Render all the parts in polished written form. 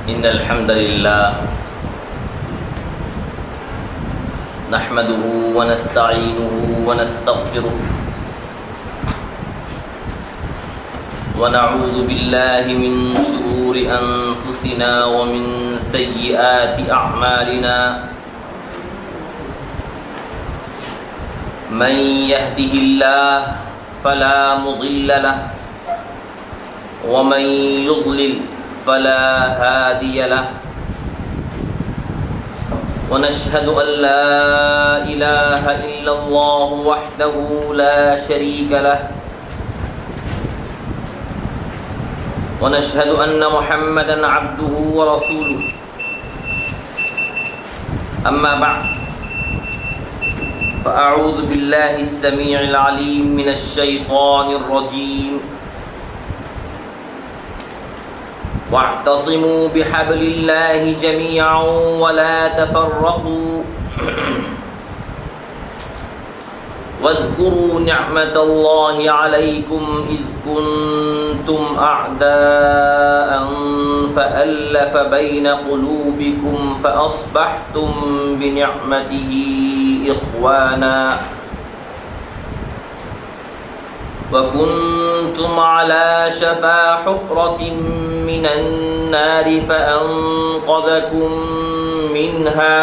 إن الحمد لله نحمده ونستعينه ونستغفره ونعوذ بالله من شرور أنفسنا ومن سيئات أعمالنا من يهده الله فلا مضل له ومن يضلل فلا هادي له ونشهد أن لا إله إلا الله وحده لا شريك له ونشهد أن محمدًا عبده ورسوله أما بعد فأعوذ بالله السميع العليم من الشيطان الرجيم واعتصموا بحبل الله جميعا ولا تفرقوا واذكروا نعمة الله عليكم إذ كنتم أعداء فألف بين قلوبكم فأصبحتم بنعمته إخوانا وكنتم على شفا حفرة من النار فأنقذكم منها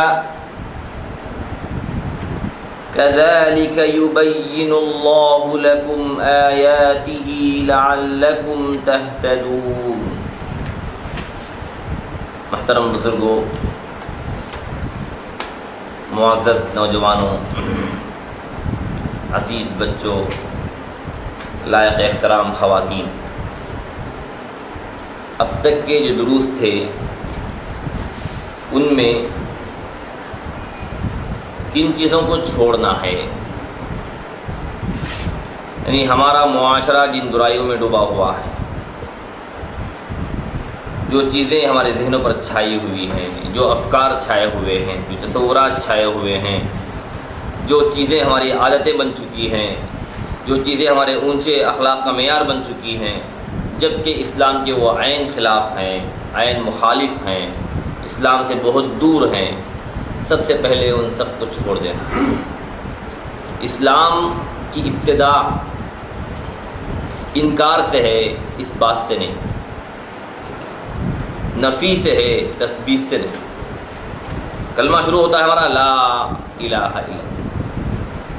كذلك يبين الله لكم آياته لعلكم تهتدون. محترم بزرگوں، معزز نوجوانوں، عزیز بچوں، لائق احترام خواتین، اب تک کے جو دروس تھے ان میں کن چیزوں کو چھوڑنا ہے، یعنی ہمارا معاشرہ جن برائیوں میں ڈوبا ہوا ہے، جو چیزیں ہمارے ذہنوں پر چھائی ہوئی ہیں، جو افکار چھائے ہوئے ہیں، جو تصورات چھائے ہوئے ہیں، جو چیزیں ہماری عادتیں بن چکی ہیں، جو چیزیں ہمارے اونچے اخلاق کا معیار بن چکی ہیں، جبکہ اسلام کے وہ عین خلاف ہیں، عین مخالف ہیں، اسلام سے بہت دور ہیں، سب سے پہلے ان سب کو چھوڑ دینا۔ اسلام کی ابتدا انکار سے ہے، اس بات سے نہیں، نفی سے ہے، تثبیت سے نہیں۔ کلمہ شروع ہوتا ہے ہمارا لا الہ الا اللہ،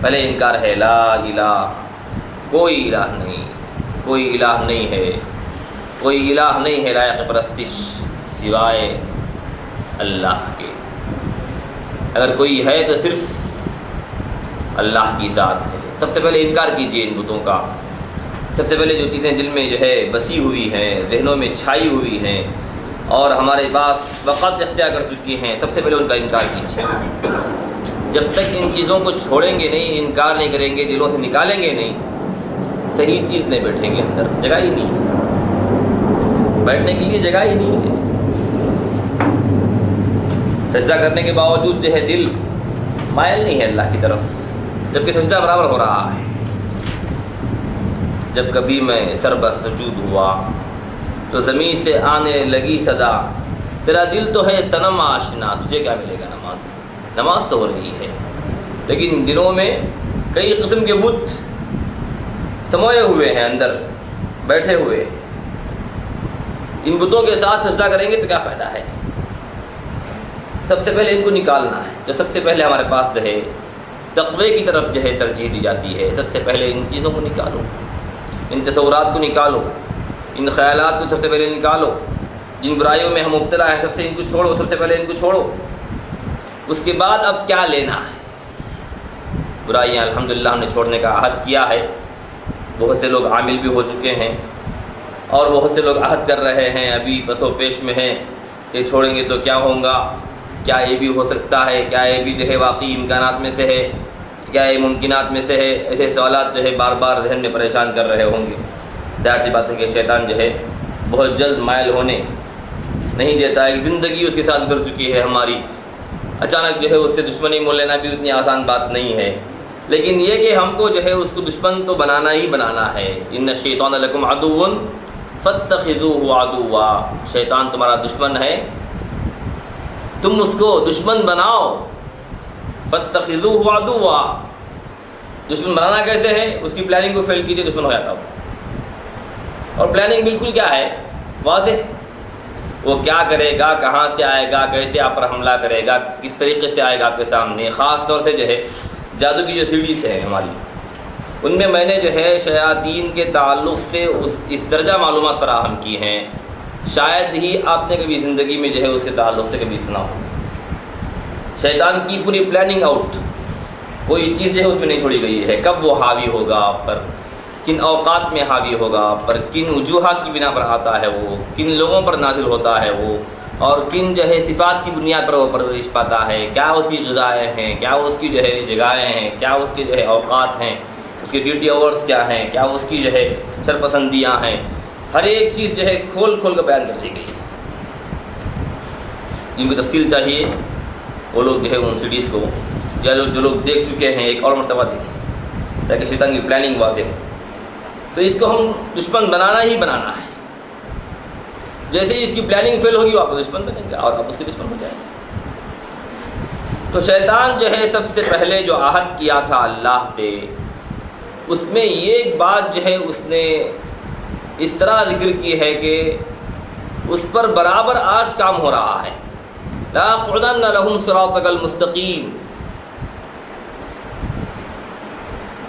پہلے انکار ہے لا الہ، کوئی الہ نہیں، کوئی الہ نہیں ہے، کوئی الہ نہیں ہے لائق پرستش سوائے اللہ کے، اگر کوئی ہے تو صرف اللہ کی ذات ہے۔ سب سے پہلے انکار کیجیے ان بتوں کا، سب سے پہلے جو چیزیں دل میں جو ہے بسی ہوئی ہیں، ذہنوں میں چھائی ہوئی ہیں اور ہمارے پاس وقت اختیار کر چکی ہیں، سب سے پہلے ان کا انکار کیجیے۔ جب تک ان چیزوں کو چھوڑیں گے نہیں، انکار نہیں کریں گے، دلوں سے نکالیں گے نہیں، صحیح چیز نہیں بیٹھیں گے اندر، جگہ ہی نہیں ہے، بیٹھنے کے لیے جگہ ہی نہیں ہے۔ سجدہ کرنے کے باوجود جو ہے دل مائل نہیں ہے اللہ کی طرف، جبکہ سجدہ برابر ہو رہا ہے۔ جب کبھی میں سر بسجود ہوا تو زمین سے آنے لگی صدا، تیرا دل تو ہے صنم آشنا، تجھے کیا ملے گا نماز؟ نماز تو ہو رہی ہے لیکن دلوں میں کئی قسم کے بت سموئے ہوئے ہیں، اندر بیٹھے ہوئے ہیں۔ ان بتوں کے ساتھ سجدہ کریں گے تو کیا فائدہ ہے؟ سب سے پہلے ان کو نکالنا ہے۔ تو سب سے پہلے ہمارے پاس جو ہے تقوی کی طرف جو ہے ترجیح دی جاتی ہے۔ سب سے پہلے ان چیزوں کو نکالو، ان تصورات کو نکالو، ان خیالات کو سب سے پہلے نکالو، جن برائیوں میں ہم مبتلا ہیں سب سے ان کو چھوڑو، سب سے پہلے ان کو چھوڑو۔ اس کے بعد اب کیا لینا ہے؟ برائیاں الحمدللہ ہم نے چھوڑنے کا عہد کیا ہے، بہت سے لوگ عامل بھی ہو چکے ہیں اور بہت سے لوگ عہد کر رہے ہیں، ابھی پس و پیش میں ہیں کہ چھوڑیں گے تو کیا ہوگا، کیا یہ بھی ہو سکتا ہے، کیا یہ بھی جو ہے واقعی امکانات میں سے ہے، کیا یہ ممکنات میں سے ہے؟ ایسے سوالات جو ہے بار بار ذہن میں پریشان کر رہے ہوں گے۔ ظاہر سی بات ہے کہ شیطان جو ہے بہت جلد مائل ہونے نہیں دیتا ہے۔ زندگی اس کے ساتھ گزر چکی ہے ہماری، اچانک جو ہے اس سے دشمنی مول لینا بھی اتنی آسان بات نہیں ہے، لیکن یہ کہ ہم کو جو ہے اس کو دشمن تو بنانا ہی بنانا ہے۔ ان الشیطان لکم عدو فاتخذوه عدوا، شیطان تمہارا دشمن ہے، تم اس کو دشمن بناؤ۔ فاتخذوه عدوا، دشمن بنانا کیسے ہے؟ اس کی پلاننگ کو فیل کیجیے، دشمن ہو جاتا ہو۔ اور پلاننگ بالکل کیا ہے؟ واضح، وہ کیا کرے گا، کہاں سے آئے گا، کیسے آپ پر حملہ کرے گا، کس طریقے سے آئے گا آپ کے سامنے۔ خاص طور سے جو ہے جادو کی جو سیڑھیز ہے ہماری، ان میں نے جو ہے شیاطین کے تعلق سے اس درجہ معلومات فراہم کی ہیں، شاید ہی آپ نے کبھی زندگی میں جو ہے اس کے تعلق سے کبھی سنا ہو۔ شیطان کی پوری پلاننگ آؤٹ، کوئی چیز جو ہے اس میں نہیں چھوڑی گئی ہے، کب وہ حاوی ہوگا آپ پر، کن اوقات میں حاوی ہوگا آپ پر، کن وجوہات کی بنا پر آتا ہے وہ، کن لوگوں پر نازل ہوتا ہے وہ، اور کن جو ہے صفات کی بنیاد پر وہ پرورش پاتا ہے، کیا اس کی غذائیں ہیں، کیا اس کی جو ہے جگہیں ہیں، کیا اس کے جو ہے اوقات ہیں، اس کے ڈیوٹی آورس کیا ہیں، کیا اس کی جو ہے سرپسندیاں ہیں، ہر ایک چیز جو ہے کھول کھول کر بیان کر دی گئی ہے۔ جن کو تفصیل چاہیے وہ لوگ جو ہے ان سیڈیز کو یا جو لوگ دیکھ چکے ہیں ایک اور مرتبہ دیکھیں، تاکہ شیطان کی پلاننگ واضح ہو۔ تو اس کو ہم دشمن بنانا ہی بنانا ہے، جیسے ہی اس کی پلاننگ فیل ہوگی وہ آپ کو دشمن بنیں گے اور آپ اس کے دشمن ہو جائیں گے۔ تو شیطان جو ہے سب سے پہلے جو عہد کیا تھا اللہ سے، اس میں یہ ایک بات جو ہے اس نے اس طرح ذکر کی ہے کہ اس پر برابر آج کام ہو رہا ہے۔ لَأَقْعُدَنَّ لَهُمْ صِرَاطَكَ الْمُسْتَقِيمَ،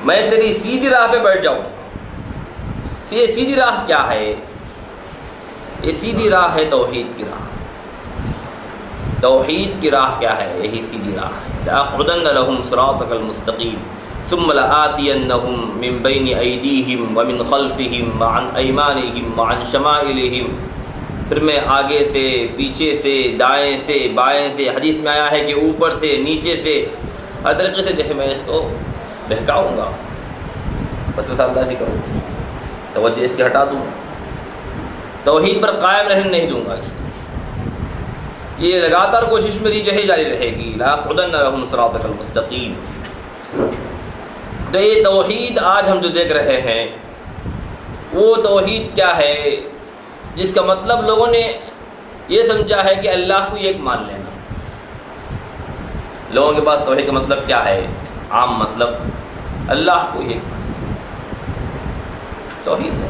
میں تیری سیدھی راہ پہ بیٹھ جاؤں۔ یہ سیدھی راہ کیا ہے؟ یہ سیدھی راہ ہے توحید کی راہ۔ توحید کی راہ کیا ہے؟ یہی سیدھی راہ ہے۔ لَأَقْعُدَنَّ لَهُمْ صِرَاطَكَ الْمُسْتَقِيمَ ثُمَّ لَآتِيَنَّهُمْ مِنْ بَيْنِ أَيْدِيهِمْ وَمِنْ خَلْفِهِمْ وَعَنْ أَيْمَانِهِمْ وَعَنْ شَمَائِلِهِمْ، پھر میں آگے سے، پیچھے سے، دائیں سے، بائیں سے، حدیث میں آیا ہے کہ اوپر سے، نیچے سے، ہر طریقے سے جو ہے میں اس کو بہکاؤں گا، بس اندازی کروں، توجہ اس کی ہٹا دوں، توحید پر قائم رہنے نہیں دوں گا اس کو۔ یہ لگاتار کوشش میری جو ہے جاری رہے گی۔ لَأَقْعُدَنَّ لَهُمْ صِرَاطَكَ الْمُسْتَقِيمَ۔ تو یہ توحید آج ہم جو دیکھ رہے ہیں، وہ توحید کیا ہے؟ جس کا مطلب لوگوں نے یہ سمجھا ہے کہ اللہ کو ایک مان لینا۔ لوگوں کے پاس توحید کا مطلب کیا ہے؟ عام مطلب اللہ کو ایک مان، توحید ہے۔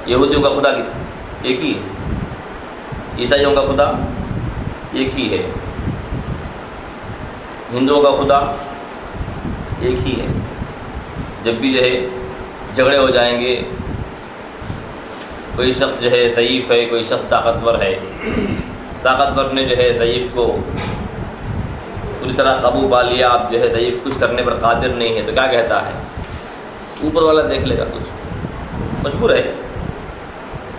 یہودیوں کا خدا ایک ہی ہے، عیسائیوں کا خدا ایک ہی ہے، ہندوؤں کا خدا ایک ہی ہے۔ جب بھی جو ہے جھگڑے ہو جائیں گے، کوئی شخص جو ہے ضعیف ہے، کوئی شخص طاقتور ہے، طاقتور نے جو ہے ضعیف کو پوری طرح قابو پا لیا، اب جو ہے ضعیف کچھ کرنے پر قادر نہیں ہے، تو کیا کہتا ہے؟ اوپر والا دیکھ لے گا، کچھ مجبور ہے۔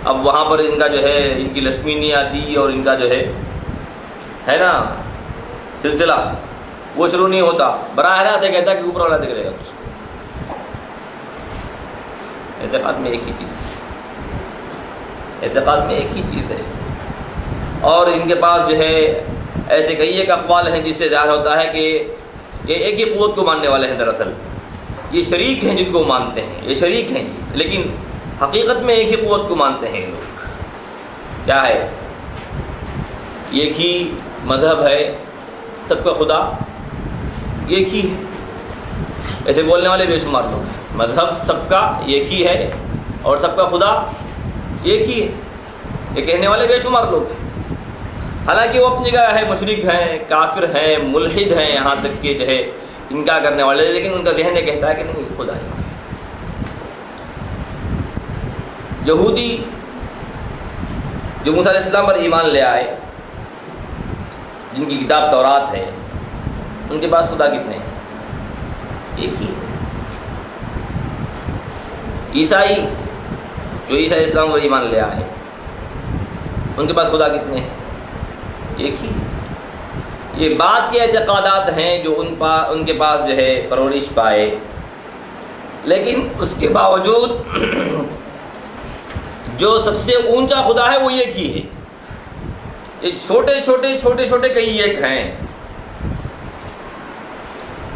اب وہاں پر ان کا جو ہے ان کی لکشمی نہیں آتی، اور ان کا جو ہے نا سلسلہ وہ شروع نہیں ہوتا، براہ راست کہتا ہے کہ اوپر والا دیکھ لے گا کچھ۔ اعتقاد میں ایک ہی چیز ہے، اعتقاد میں ایک ہی چیز ہے۔ اور ان کے پاس جو ہے ایسے کئی ایک اقوال ہیں جس سے ظاہر ہوتا ہے کہ یہ ایک ہی قوت کو ماننے والے ہیں۔ دراصل یہ شریک ہیں جن کو مانتے ہیں، یہ شریک ہیں، لیکن حقیقت میں ایک ہی قوت کو مانتے ہیں یہ لوگ۔ کیا ہے؟ ایک ہی مذہب ہے، سب کا خدا ایک ہی ہے۔ ایسے بولنے والے بے شمار لوگ ہیں، مذہب سب کا ایک ہی ہے اور سب کا خدا ایک ہی ہے، یہ کہنے والے بے شمار لوگ ہیں۔ حالانکہ وہ اپنی جگہ ہے مشرک ہیں، کافر ہیں، ملحد ہیں، یہاں تک کہ جو ہے انکار کرنے والے، لیکن ان کا ذہن یہ کہتا ہے کہ نہیں خدا ایک ہے۔ یہودی جو موسیٰ علیہ السلام پر ایمان لے آئے، جن کی کتاب تورات ہے، ان کے پاس خدا کتنے ہیں؟ ایک ہی ہے۔ عیسائی جو عیسیٰ علیہ السلام پر ایمان لے آئے، ان کے پاس خدا کتنے ہیں؟ ایک ہی ہے۔ یہ بات کے اعتقادات ہیں جو ان کے پاس جو ہے پرورش پائے، لیکن اس کے باوجود جو سب سے اونچا خدا ہے وہ ایک ہی ہے۔ یہ چھوٹے چھوٹے کئی ایک ہیں،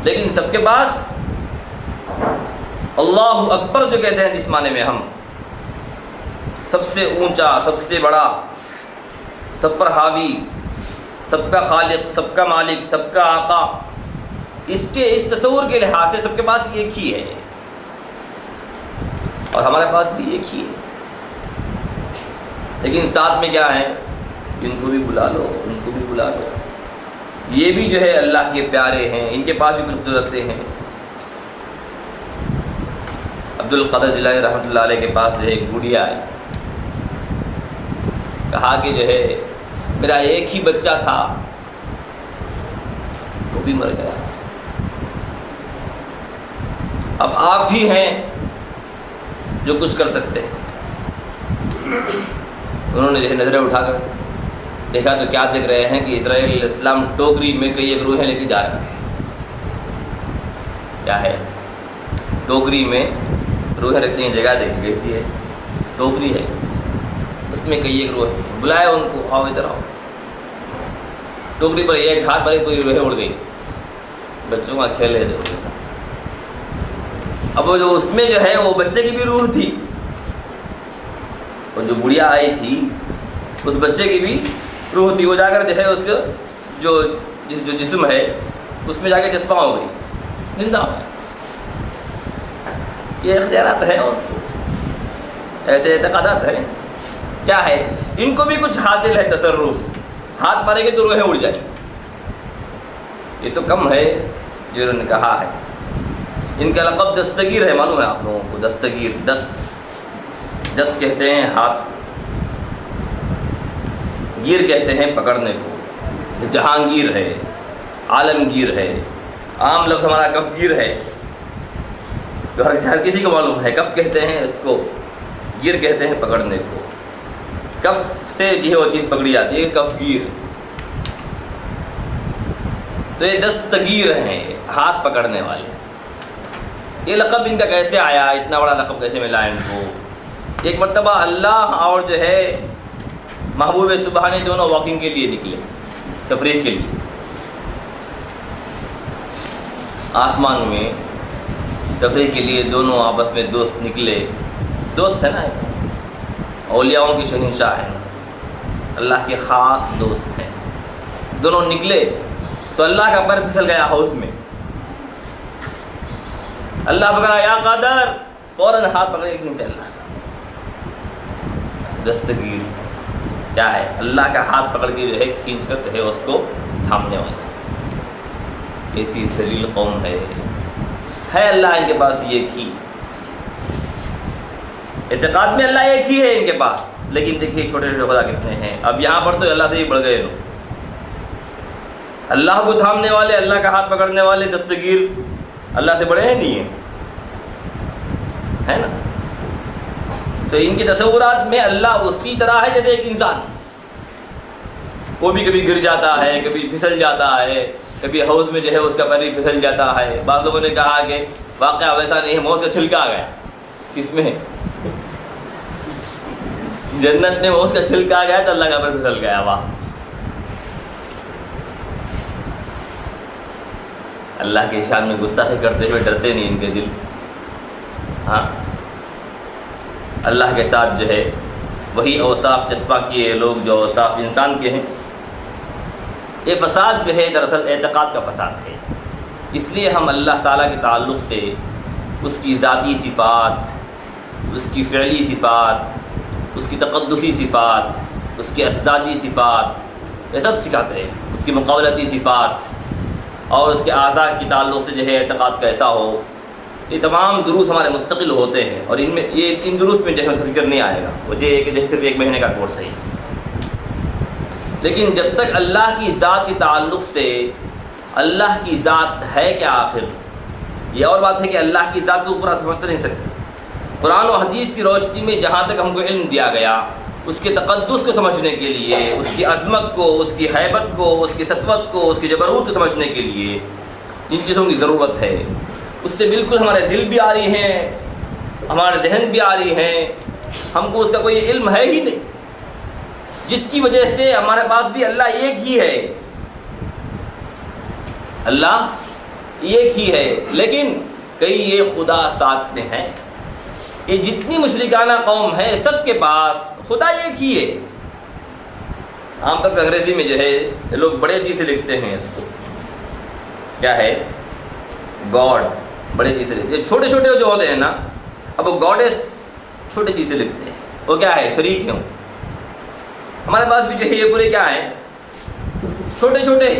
لیکن سب کے پاس اللہ اکبر جو کہتے ہیں جس معنی میں ہم، سب سے اونچا، سب سے بڑا، سب پر حاوی، سب کا خالق، سب کا مالک، سب کا آقا، اس تصور کے لحاظ سے سب کے پاس ایک ہی ہے، اور ہمارے پاس بھی ایک ہی ہے۔ لیکن ساتھ میں کیا ہے؟ ان کو بھی بلا لو، ان کو بھی بلا لو، یہ بھی جو ہے اللہ کے پیارے ہیں، ان کے پاس بھی کچھ قدرتیں ہیں۔ عبد القادر جیلانی رحمۃ اللہ علیہ کے پاس جو ہے ایک بڑھیا آئی، کہا کہ جو ہے میرا ایک ہی بچہ تھا، وہ بھی مر گیا، اب آپ ہی ہیں جو کچھ کر سکتے ہیں۔ انہوں نے جو ہے نظریں اٹھا کر دیکھا تو کیا دیکھ رہے ہیں کہ اسرائیل علیہ السلام ٹوکری میں کئی ایک روحیں لے کے جا رہے ہیں۔ کیا ہے؟ ٹوکری میں روحیں رکھتے ہیں، جگہ دیکھیں کیسی ہے، ٹوکری ہے، اس میں کئی ایک روحیں ہیں۔ بلایا ان کو، آؤ ادھر آؤ۔ ٹوکری پر ایک ہاتھ بھری پوری روحیں اڑ گئی، بچوں کا کھیل ہے ان کے ساتھ۔ اب وہ جو اس میں جو ہے وہ بچے کی بھی روح تھی، اور جو بڑھیا آئی تھی اس بچے کی بھی روح تھی، وہ جا کر جو ہے اس کا جو جسم ہے اس میں جا کے چسپاں ہو گئی، زندہ ہو گئی۔ یہ اختیارات ہیں، اور ایسے اعتقادات ہیں۔ کیا ہے؟ ان کو بھی کچھ حاصل ہے تصرف، ہاتھ ماریں گے تو روحیں اڑ جائیں۔ یہ تو کم ہے جو انہوں نے کہا ہے۔ ان کا لقب دستگیر ہے، معلوم ہے آپ لوگوں کو؟ دستگیر، دست کہتے ہیں ہاتھ، گیر کہتے ہیں پکڑنے کو، جیسے جہانگیر ہے، عالمگیر ہے، عام لفظ ہمارا کفگیر ہے، جو ہر کسی کو معلوم ہے۔ کف کہتے ہیں اس کو، گیر کہتے ہیں پکڑنے کو۔ کف سے جو ہے وہ چیز پکڑی جاتی ہے، کفگیر۔ تو یہ دستگیر ہیں، ہاتھ پکڑنے والے۔ یہ لقب ان کا کیسے آیا؟ اتنا بڑا لقب کیسے ملا ان کو؟ ایک مرتبہ اللہ اور جو ہے محبوب سبحانی دونوں واکنگ کے لیے نکلے، تفریح کے لیے، آسمان میں تفریح کے لیے دونوں آپس میں دوست نکلے۔ دوست ہے نا، اولیاؤں کی شہنشاہ ہیں، اللہ کے خاص دوست ہیں۔ دونوں نکلے تو اللہ کا پر پھسل گیا حوض میں۔ اللہ پکڑا، یا قادر، فوراً ہاتھ پکڑ کے کھینچا اللہ کا۔ دستگیر کیا ہے؟ اللہ کا ہاتھ پکڑ کے جو ہے کھینچ کر جو ہے اس کو تھامنے والا۔ کیسی ذلیل قوم ہے اللہ ان کے پاس ایک ہی اعتقاد میں، اللہ ایک ہی ہے ان کے پاس، لیکن دیکھیے چھوٹے چھوٹے خدا کتنے ہیں۔ اب یہاں پر تو اللہ سے ہی بڑھ گئے لوگ، اللہ کو تھامنے والے، اللہ کا ہاتھ پکڑنے والے دستگیر اللہ سے بڑے ہیں؟ نہیں ہیں، ہے نا؟ تو ان کے تصورات میں اللہ اسی طرح ہے جیسے ایک انسان، وہ بھی کبھی گر جاتا ہے، کبھی پھسل جاتا ہے، کبھی حوض میں جو ہے اس کا پیر بھی پھسل جاتا ہے۔ بعض لوگوں نے کہا کہ واقعہ ویسا نہیں ہے، موز کا چھلکا آ گیا۔ کس میں؟ جنت میں موز کا چھلکا آ گیا تو اللہ کا پیر پھسل گیا۔ واہ! اللہ کے شان میں گستاخی کرتے ہوئے ڈرتے نہیں ان کے دل۔ ہاں، اللہ کے ساتھ جو ہے وہی اوصاف چسپاں کیے لوگ جو اوصاف انسان کے ہیں۔ یہ فساد جو ہے دراصل اعتقاد کا فساد ہے۔ اس لیے ہم اللہ تعالیٰ کے تعلق سے اس کی ذاتی صفات، اس کی فعلی صفات، اس کی تقدسی صفات، اس کی ازدادی صفات، یہ سب سکھاتے ہیں، اس کی مقابلتی صفات، اور اس کے اعضاء کے تعلق سے جو ہے اعتقاد کیسا ہو۔ یہ تمام دروس ہمارے مستقل ہوتے ہیں، اور ان میں ان دروس میں جو ہے ذکر نہیں آئے گا، وجہ یہ کہ جو ہے صرف 1 مہینے کا کورس ہے۔ لیکن جب تک اللہ کی ذات کے تعلق سے اللہ کی ذات ہے کیا آخر، یہ اور بات ہے کہ اللہ کی ذات کو پورا سمجھ نہیں سکتے۔ قرآن و حدیث کی روشنی میں جہاں تک ہم کو علم دیا گیا، اس کے تقدس کو سمجھنے کے لیے، اس کی عظمت کو، اس کی ہیبت کو، اس کی سطوت کو، اس کی جبروت کو سمجھنے کے لیے ان چیزوں کی ضرورت ہے۔ اس سے بالکل ہمارے دل بھی آ رہی ہیں، ہمارے ذہن بھی آ رہی ہیں، ہم کو اس کا کوئی علم ہے ہی نہیں، جس کی وجہ سے ہمارے پاس بھی اللہ ایک ہی ہے، اللہ ایک ہی ہے، لیکن کئی یہ خدا ساتھ میں ہیں۔ یہ جتنی مشرکانہ قوم ہے سب کے پاس خدا ایک ہی ہے۔ عام طور پہ انگریزی میں جو ہے یہ لوگ بڑے جی سے لکھتے ہیں اس کو، کیا ہے؟ گاڈ، بڑے جی سے لکھتے ہیں۔ چھوٹے چھوٹے جو ہوتے ہیں نا، اب وہ گاڈیس چھوٹے جی سے لکھتے ہیں، وہ کیا ہے؟ شریک ہیں۔ ہمارے پاس بھی جو ہے یہ پورے کیا ہیں؟ چھوٹے چھوٹے،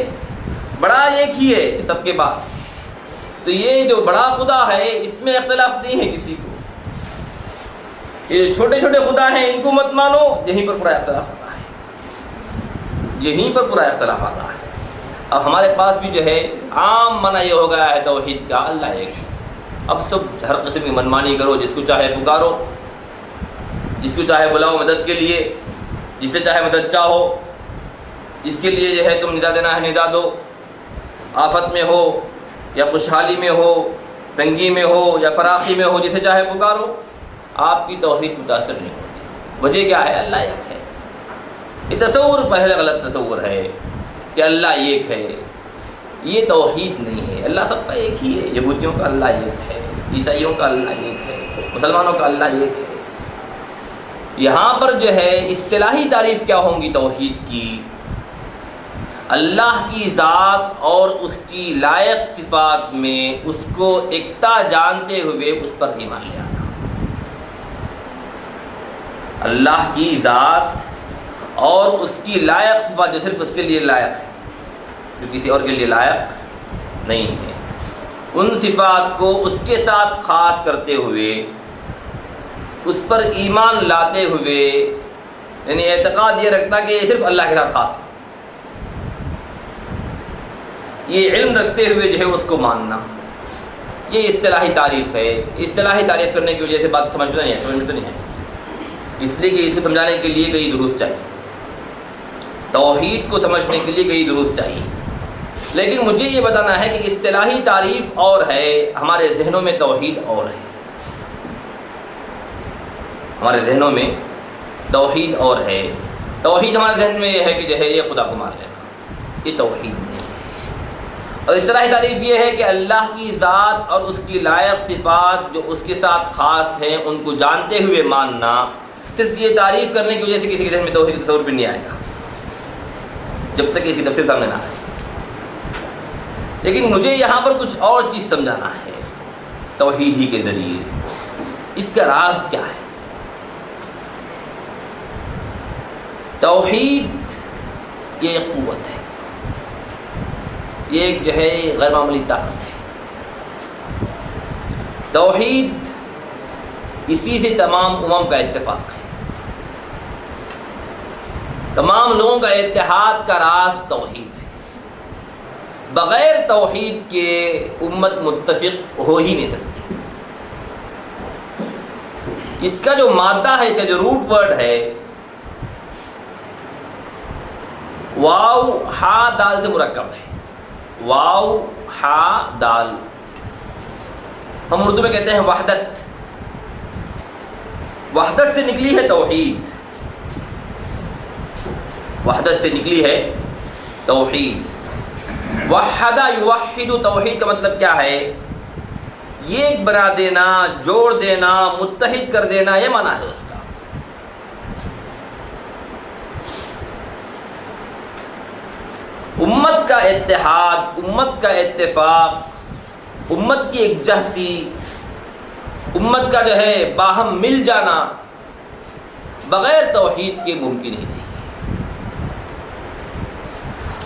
بڑا ایک ہی ہے سب کے پاس۔ تو یہ جو بڑا خدا ہے اس میں اختلاف نہیں ہے کسی کو، یہ چھوٹے چھوٹے خدا ہیں ان کو مت مانو، یہیں پر پورا اختلاف آتا ہے، یہیں پر پورا اختلاف آتا ہے۔ اب ہمارے پاس بھی جو ہے عام منع یہ ہو گیا ہے توحید کا، اللہ ایک ہے۔ اب سب ہر قسم کی منمانی کرو، جس کو چاہے پکارو، جس کو چاہے بلاؤ مدد کے لیے، جس سے چاہے مدد چاہو، جس کے لیے جو ہے تم ندا دینا ہے ندا دو، آفت میں ہو یا خوشحالی میں ہو، تنگی میں ہو یا فراخی میں ہو، جسے چاہے پکارو، آپ کی توحید متاثر نہیں ہوتی۔ وجہ کیا ہے؟ اللہ ایک ہے۔ یہ تصور پہلے غلط تصور ہے کہ اللہ ایک ہے، یہ توحید نہیں ہے۔ اللہ سب کا ایک ہی ہے، یہودیوں کا اللہ ایک ہے، عیسائیوں کا اللہ ایک ہے، مسلمانوں کا اللہ ایک ہے۔ یہاں پر جو ہے اصطلاحی تعریف کیا ہوں گی توحید کی؟ اللہ کی ذات اور اس کی لائق صفات میں اس کو یکتا جانتے ہوئے اس پر ایمان لے آنا۔ اللہ کی ذات اور اس کی لائق صفات جو صرف اس کے لیے لائق ہے، جو کسی اور کے لیے لائق نہیں ہے، ان صفات کو اس کے ساتھ خاص کرتے ہوئے، اس پر ایمان لاتے ہوئے، یعنی اعتقاد یہ رکھتا کہ یہ صرف اللہ کے ساتھ خاص ہے، یہ علم رکھتے ہوئے جو ہے اس کو ماننا، یہ اصطلاحی تعریف ہے۔ اصطلاحی تعریف کرنے کی وجہ سے بات سمجھ میں تو نہیں ہے، اس لیے کہ اس کو سمجھانے کے لیے کئی دروس چاہیے، توحید کو سمجھنے کے لیے کئی دروس چاہیے۔ لیکن مجھے یہ بتانا ہے کہ اصطلاحی تعریف اور ہے، ہمارے ذہنوں میں توحید اور ہے، ہمارے ذہنوں میں توحید اور ہے۔ توحید ہمارے ذہن میں یہ ہے کہ جو ہے یہ خدا کو مان لینا، یہ توحید نہیں ہے۔ اور اصطلاحی تعریف یہ ہے کہ اللہ کی ذات اور اس کی لائق صفات جو اس کے ساتھ خاص ہیں ان کو جانتے ہوئے ماننا۔ صرف یہ تعریف کرنے کی وجہ سے کسی کے ذہن میں توحید تصور بھی نہیں آئے گا جب تک اس کی تفصیل سامنے نہ آئے۔ لیکن مجھے یہاں پر کچھ اور چیز سمجھانا ہے توحید ہی کے ذریعے، اس کا راز کیا ہے؟ توحید یہ ایک قوت ہے، یہ ایک جو ہے غیر معمولی طاقت ہے۔ توحید اسی سے تمام امم کا اتفاق ہے، تمام لوگوں کا اتحاد کا راز توحید ہے۔ بغیر توحید کے امت متفق ہو ہی نہیں سکتی۔ اس کا جو مادہ ہے، اس کا جو روٹ ورڈ ہے، واو ہا دال سے مرکب ہے۔ واو ہا دال، ہم اردو میں کہتے ہیں وحدت، وحدت سے نکلی ہے توحید، وحدت سے نکلی ہے توحید۔ وحد یوحد، توحید کا مطلب کیا ہے؟ ایک بنا دینا، جوڑ دینا، متحد کر دینا، یہ معنی ہے اس کا۔ امت کا اتحاد، امت کا اتفاق، امت کی یکجہتی، امت کا جو ہے باہم مل جانا بغیر توحید کے ممکن ہی نہیں۔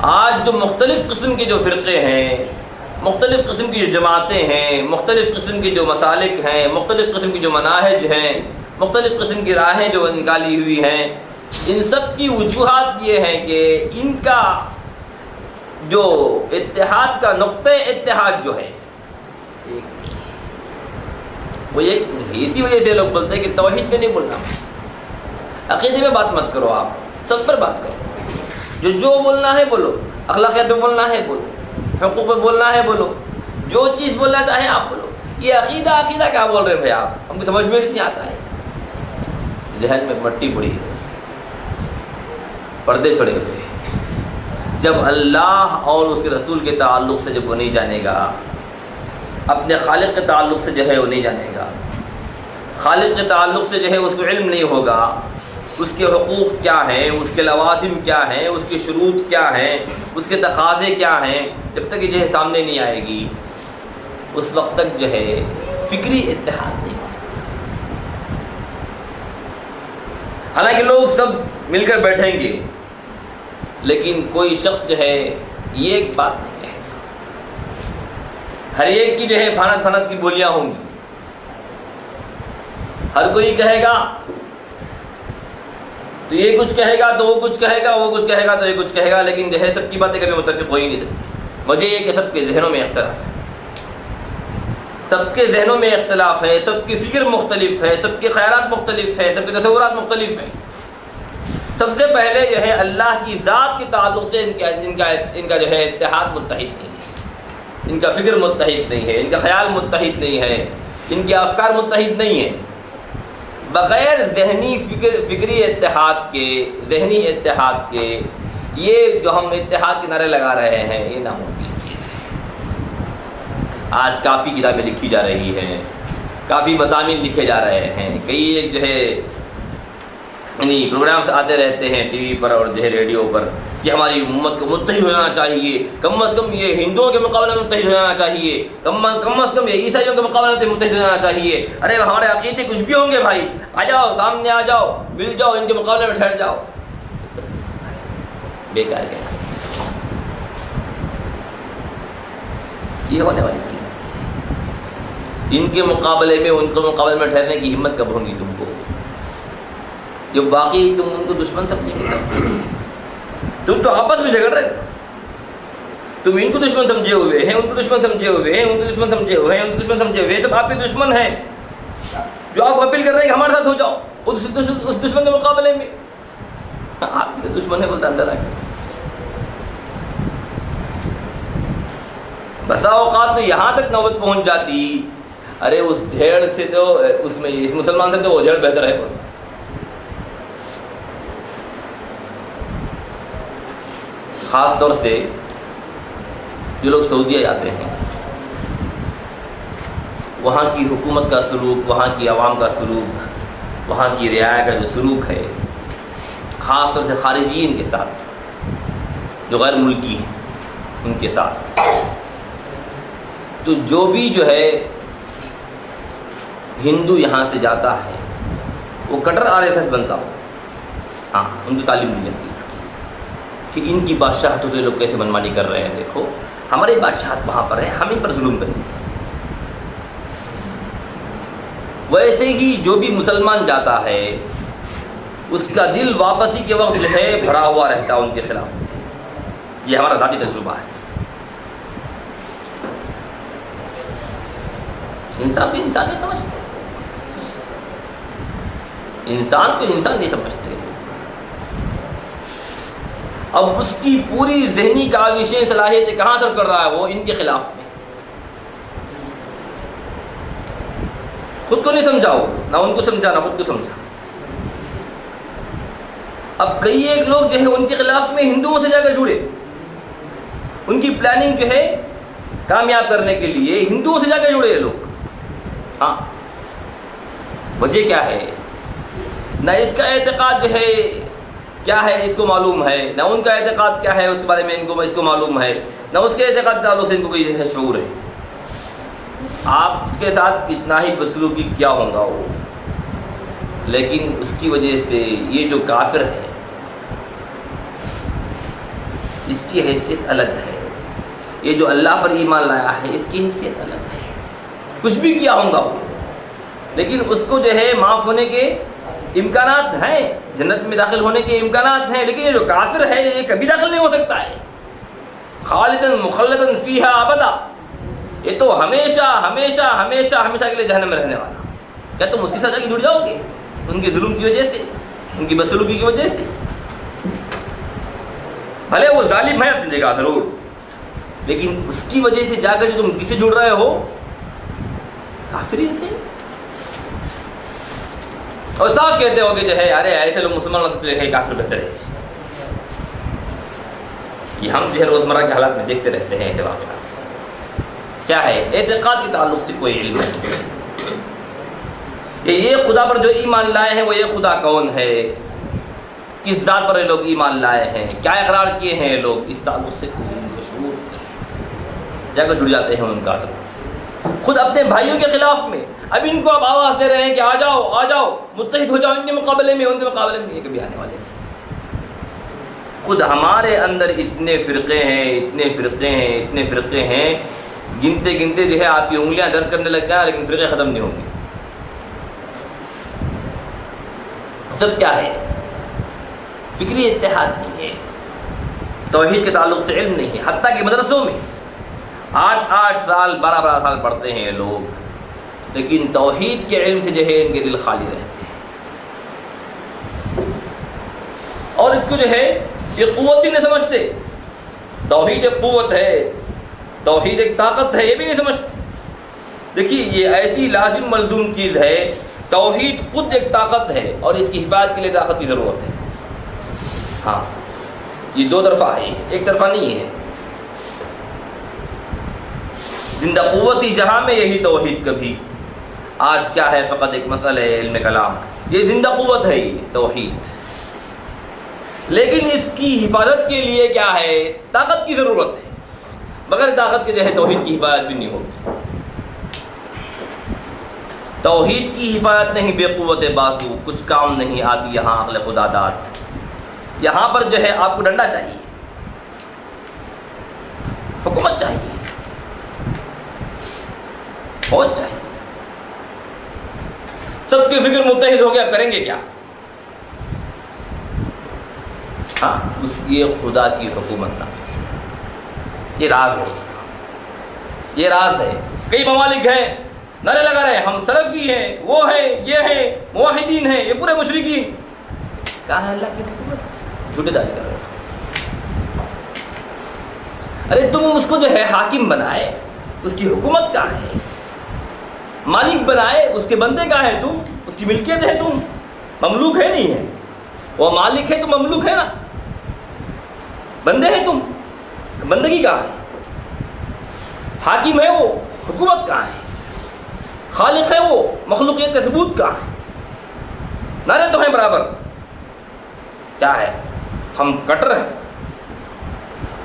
آج جو مختلف قسم کے جو فرقے ہیں، مختلف قسم کی جو جماعتیں ہیں، مختلف قسم کے جو مسالک ہیں، مختلف قسم کی جو مناہج ہیں، مختلف قسم کی راہیں جو نکالی ہوئی ہیں، ان سب کی وجوہات یہ ہیں کہ ان کا جو اتحاد کا نقطہ اتحاد جو ہے ایک نہیں ہے، وہ ایک نہیں ہے۔ اسی وجہ سے لوگ بولتے ہیں کہ توحید پہ نہیں بولنا، عقیدے میں بات مت کرو، آپ سب پر بات کرو، جو بولنا ہے بولو، اخلاقیات پہ بولنا ہے بولو، حقوق پہ بولنا ہے بولو، جو چیز بولنا چاہیں آپ بولو۔ یہ عقیدہ کیا بول رہے ہیں بھائی آپ؟ ہم کو سمجھ میں نہیں آتا ہے، ذہن میں مٹی پڑی ہے، اس کے پردے چھڑے ہوئے ہیں۔ جب اللہ اور اس کے رسول کے تعلق سے جب وہ نہیں جانے گا، اپنے خالق کے تعلق سے جو ہے وہ نہیں جانے گا، خالق کے تعلق سے جو ہے اس کو علم نہیں ہوگا، اس کے حقوق کیا ہیں، اس کے لوازم کیا ہیں، اس کے شروط کیا ہیں، اس کے تقاضے کیا ہیں، جب تک یہ جو ہے سامنے نہیں آئے گی اس وقت تک جو ہے فکری اتحاد نہیں ہو سکتا۔ حالانکہ لوگ سب مل کر بیٹھیں گے لیکن کوئی شخص جو ہے یہ ایک بات نہیں کہے گا، ہر ایک کی جو ہے بھانت بھانت کی بولیاں ہوں گی، ہر کوئی کہے گا تو یہ کچھ کہے گا تو وہ کچھ کہے گا، وہ کچھ کہے گا تو یہ کچھ کہے گا، لیکن جو ہے سب کی باتیں کبھی متفق ہو ہی نہیں سکتی۔ وجہ یہ کہ سب کے ذہنوں میں اختلاف ہے، سب کے ذہنوں میں اختلاف ہے، سب کی فکر مختلف ہے، سب کے خیالات مختلف ہیں، سب کے تصورات مختلف ہیں۔ سب سے پہلے جو ہے اللہ کی ذات کے تعلق سے ان کا جو ہے اتحاد متحد نہیں ہے، ان کا فکر متحد نہیں ہے، ان کا خیال متحد نہیں ہے، ان کے افکار متحد نہیں ہیں۔ بغیر فکری اتحاد کے، ذہنی اتحاد کے یہ جو ہم اتحاد کے نعرے لگا رہے ہیں یہ ناممکن چیز ہے۔ آج کافی کتابیں لکھی جا رہی ہیں، کافی مضامین لکھے جا رہے ہیں، کئی ایک جو ہے یعنی پروگرامس آتے رہتے ہیں ٹی وی پر اور جو ہے ریڈیو پر کہ ہماری امت کو متحد ہو جانا چاہیے، کم از کم یہ ہندوؤں کے مقابلے میں متحد ہو جانا چاہیے، کم از کم یہ عیسائیوں کے مقابلے میں متحد ہو جانا چاہیے۔ ارے ہمارے عقیدے کچھ بھی ہوں گے بھائی، آ جاؤ سامنے آ جاؤ، مل جاؤ، ان کے مقابلے میں ٹھہر جاؤ، بیکار ہے، یہ ہونے والی چیز ہے۔ ان کے مقابلے میں، ان کے مقابلے میں ٹھہرنے کی ہمت کب ہوگی تم کو؟ جب واقعی تم ان کو دشمن سمجھیں گے تم تو آپس میں جھگڑ رہے ہو، تم ان کو دشمن سمجھے ہوئے ہیں، ان کو دشمن سمجھے ہوئے ہیں، ان کو دشمن سمجھے ہوئے ہیں، ان کو دشمن سمجھے ہوئے ہیں، سب آپ کے دشمن ہیں جو آپ کو اپیل کر رہے ہیں کہ ہمارے ساتھ ہو جاؤ اس دشمن کے مقابلے میں۔ آپ کے دشمن ہے بولتا اندر آ کے۔ بسا اوقات تو یہاں تک نوبت پہنچ جاتی، ارے اس دھیڑ سے تو اس مسلمان سے تو وہ دھیڑ بہتر ہے۔ خاص طور سے جو لوگ سعودیہ جاتے ہیں، وہاں کی حکومت کا سلوک، وہاں کی عوام کا سلوک، وہاں کی رعایا کا جو سلوک ہے، خاص طور سے خارجین کے ساتھ جو غیر ملکی ہیں ان کے ساتھ، تو جو بھی جو ہے ہندو یہاں سے جاتا ہے وہ کٹر RSS بنتا ہو، ہاں ان کو تعلیم دی جاتی ہے اس کی کہ ان کی بادشاہتوں سے لوگ کیسے منمانی کر رہے ہیں، دیکھو ہماری بادشاہت وہاں پر ہے، ہم ان پر ظلم کریں گے۔ ویسے ہی جو بھی مسلمان جاتا ہے اس کا دل واپسی کے وقت جو ہے بھرا ہوا رہتا ہے ان کے خلاف میں، یہ ہمارا ذاتی تجربہ ہے۔ انسان کو انسان نہیں سمجھتے، انسان کو انسان نہیں سمجھتے۔ اب اس کی پوری ذہنی کاوشیں، صلاحیتیں کہاں صرف کر رہا ہے وہ ان کے خلاف میں۔ خود کو نہیں سمجھا وہ، نہ ان کو سمجھا نہ خود کو سمجھا۔ اب کئی ایک لوگ جو ہے ان کے خلاف میں ہندوؤں سے جا کر جڑے، ان کی پلاننگ جو ہے کامیاب کرنے کے لیے ہندوؤں سے جا کر جڑے یہ لوگ۔ ہاں وجہ کیا ہے؟ نہ اس کا اعتقاد جو ہے کیا ہے اس کو معلوم ہے، نہ ان کا اعتقاد کیا ہے اس کے بارے میں اس کو معلوم ہے، نہ اس کے اعتقاد تعلق سے ان کو کوئی جو ہے شعور ہے۔ آپ اس کے ساتھ اتنا ہی بدسلوکی کیا ہوگا وہ، لیکن اس کی وجہ سے یہ جو کافر ہے اس کی حیثیت الگ ہے، یہ جو اللہ پر ایمان لایا ہے اس کی حیثیت الگ ہے۔ کچھ بھی کیا ہوگا وہ، لیکن اس کو جو ہے معاف ہونے کے امکانات ہیں، جنت میں داخل ہونے کے امکانات ہیں، لیکن یہ جو کافر ہے یہ کبھی داخل نہیں ہو سکتا ہے۔ خالداً مخلداً فیہا ابدا، یہ تو ہمیشہ ہمیشہ ہمیشہ ہمیشہ کے لیے جہنم میں رہنے والا۔ کیا تم اس کی سزا کی جڑ جاؤ گے ان کے ظلم کی وجہ سے، ان کی بدسلوکی کی وجہ سے؟ بھلے وہ ظالم ہے اپنی جگہ ضرور، لیکن اس کی وجہ سے جا کر جو تم کس سے جڑ رہے ہو؟ کافرین سے۔ اور صاف کہتے ہو کہ جو ہے ارے ایسے لوگ مسلمان سے جو ہے کافر بہتر ہے۔ یہ ہم جو ہے روزمرہ کے حالات میں دیکھتے رہتے ہیں ایسے واقعات۔ کیا ہے؟ اعتقاد کے تعلق سے کوئی علم نہیں، کہ یہ خدا پر جو ایمان لائے ہیں وہ یہ خدا کون ہے، کس ذات پر یہ لوگ ایمان لائے ہیں، کیا اقرار کیے ہیں یہ لوگ، اس تعلق سے کوئی شعور نہیں، جا کر جڑ جاتے ہیں ان کافروں سے، خود اپنے بھائیوں کے خلاف میں۔ اب ان کو اب آواز دے رہے ہیں کہ آ جاؤ آ جاؤ، متحد ہو جاؤ ان کے مقابلے میں، ان کے مقابلے میں یہ کبھی آنے والے ہیں؟ خود ہمارے اندر اتنے فرقے ہیں، اتنے فرقے ہیں، اتنے فرقے ہیں، گنتے گنتے جو ہے آپ کی انگلیاں درد کرنے لگ جائیں، لیکن فرقے ختم نہیں ہوں گے۔ سب کیا ہے؟ فکری اتحاد نہیں ہے، توحید کے تعلق سے علم نہیں ہے، حتیٰ کہ مدرسوں میں 8 سال 12 سال پڑھتے ہیں یہ لوگ، لیکن توحید کے علم سے جو ہے ان کے دل خالی رہتے ہیں، اور اس کو جو ہے یہ قوت بھی نہیں سمجھتے۔ توحید ایک قوت ہے، توحید ایک طاقت ہے، یہ بھی نہیں سمجھتے۔ دیکھیے یہ ایسی لازم ملزوم چیز ہے، توحید خود ایک طاقت ہے اور اس کی حفاظت کے لیے طاقت کی ضرورت ہے۔ ہاں یہ دو طرفہ ہے، ایک طرفہ نہیں ہے۔ زندہ قوتی جہاں میں یہی توحید کبھی، آج کیا ہے فقط ایک مسئلہ ہے علم کلام، یہ زندہ قوت ہے یہ توحید، لیکن اس کی حفاظت کے لیے کیا ہے؟ طاقت کی ضرورت ہے، بغیر طاقت کے جو ہے توحید کی حفاظت بھی نہیں ہوگی۔ توحید کی حفاظت نہیں بے قوت بازو، کچھ کام نہیں آتی یہاں عقل خدا داد۔ یہاں پر جو ہے آپ کو ڈنڈا چاہیے، حکومت چاہیے، فوج چاہیے، سب کی فکر متحد ہو گیا، کریں گے کیا؟ ہاں یہ خدا کی حکومت نافذ ہے، یہ راز ہے اس کا، یہ راز ہے۔ کئی ممالک ہیں نعرے لگا رہے ہیں ہم سلفی ہیں، وہ ہیں، یہ ہیں، موحدین ہیں، یہ پورے مشرکین۔ کہاں ہے اللہ کی حکومت؟ جھوٹے دعوے کر رہے ہو۔ ارے تم اس کو جو ہے حاکم بنائے، اس کی حکومت کہاں ہے؟ مالک بنائے، اس کے بندے کہاں ہے؟ تم اس کی ملکیت ہے، تم مملوک ہے نہیں ہے، وہ مالک ہے تو مملوک ہے نا، بندے ہیں تم، بندگی کہاں ہے؟ حاکم ہے وہ، حکومت کہاں ہے؟ خالق ہے وہ، مخلوقیت کا ثبوت کہاں ہے؟ نعرے تو ہیں برابر، کیا ہے؟ ہم کٹر ہیں۔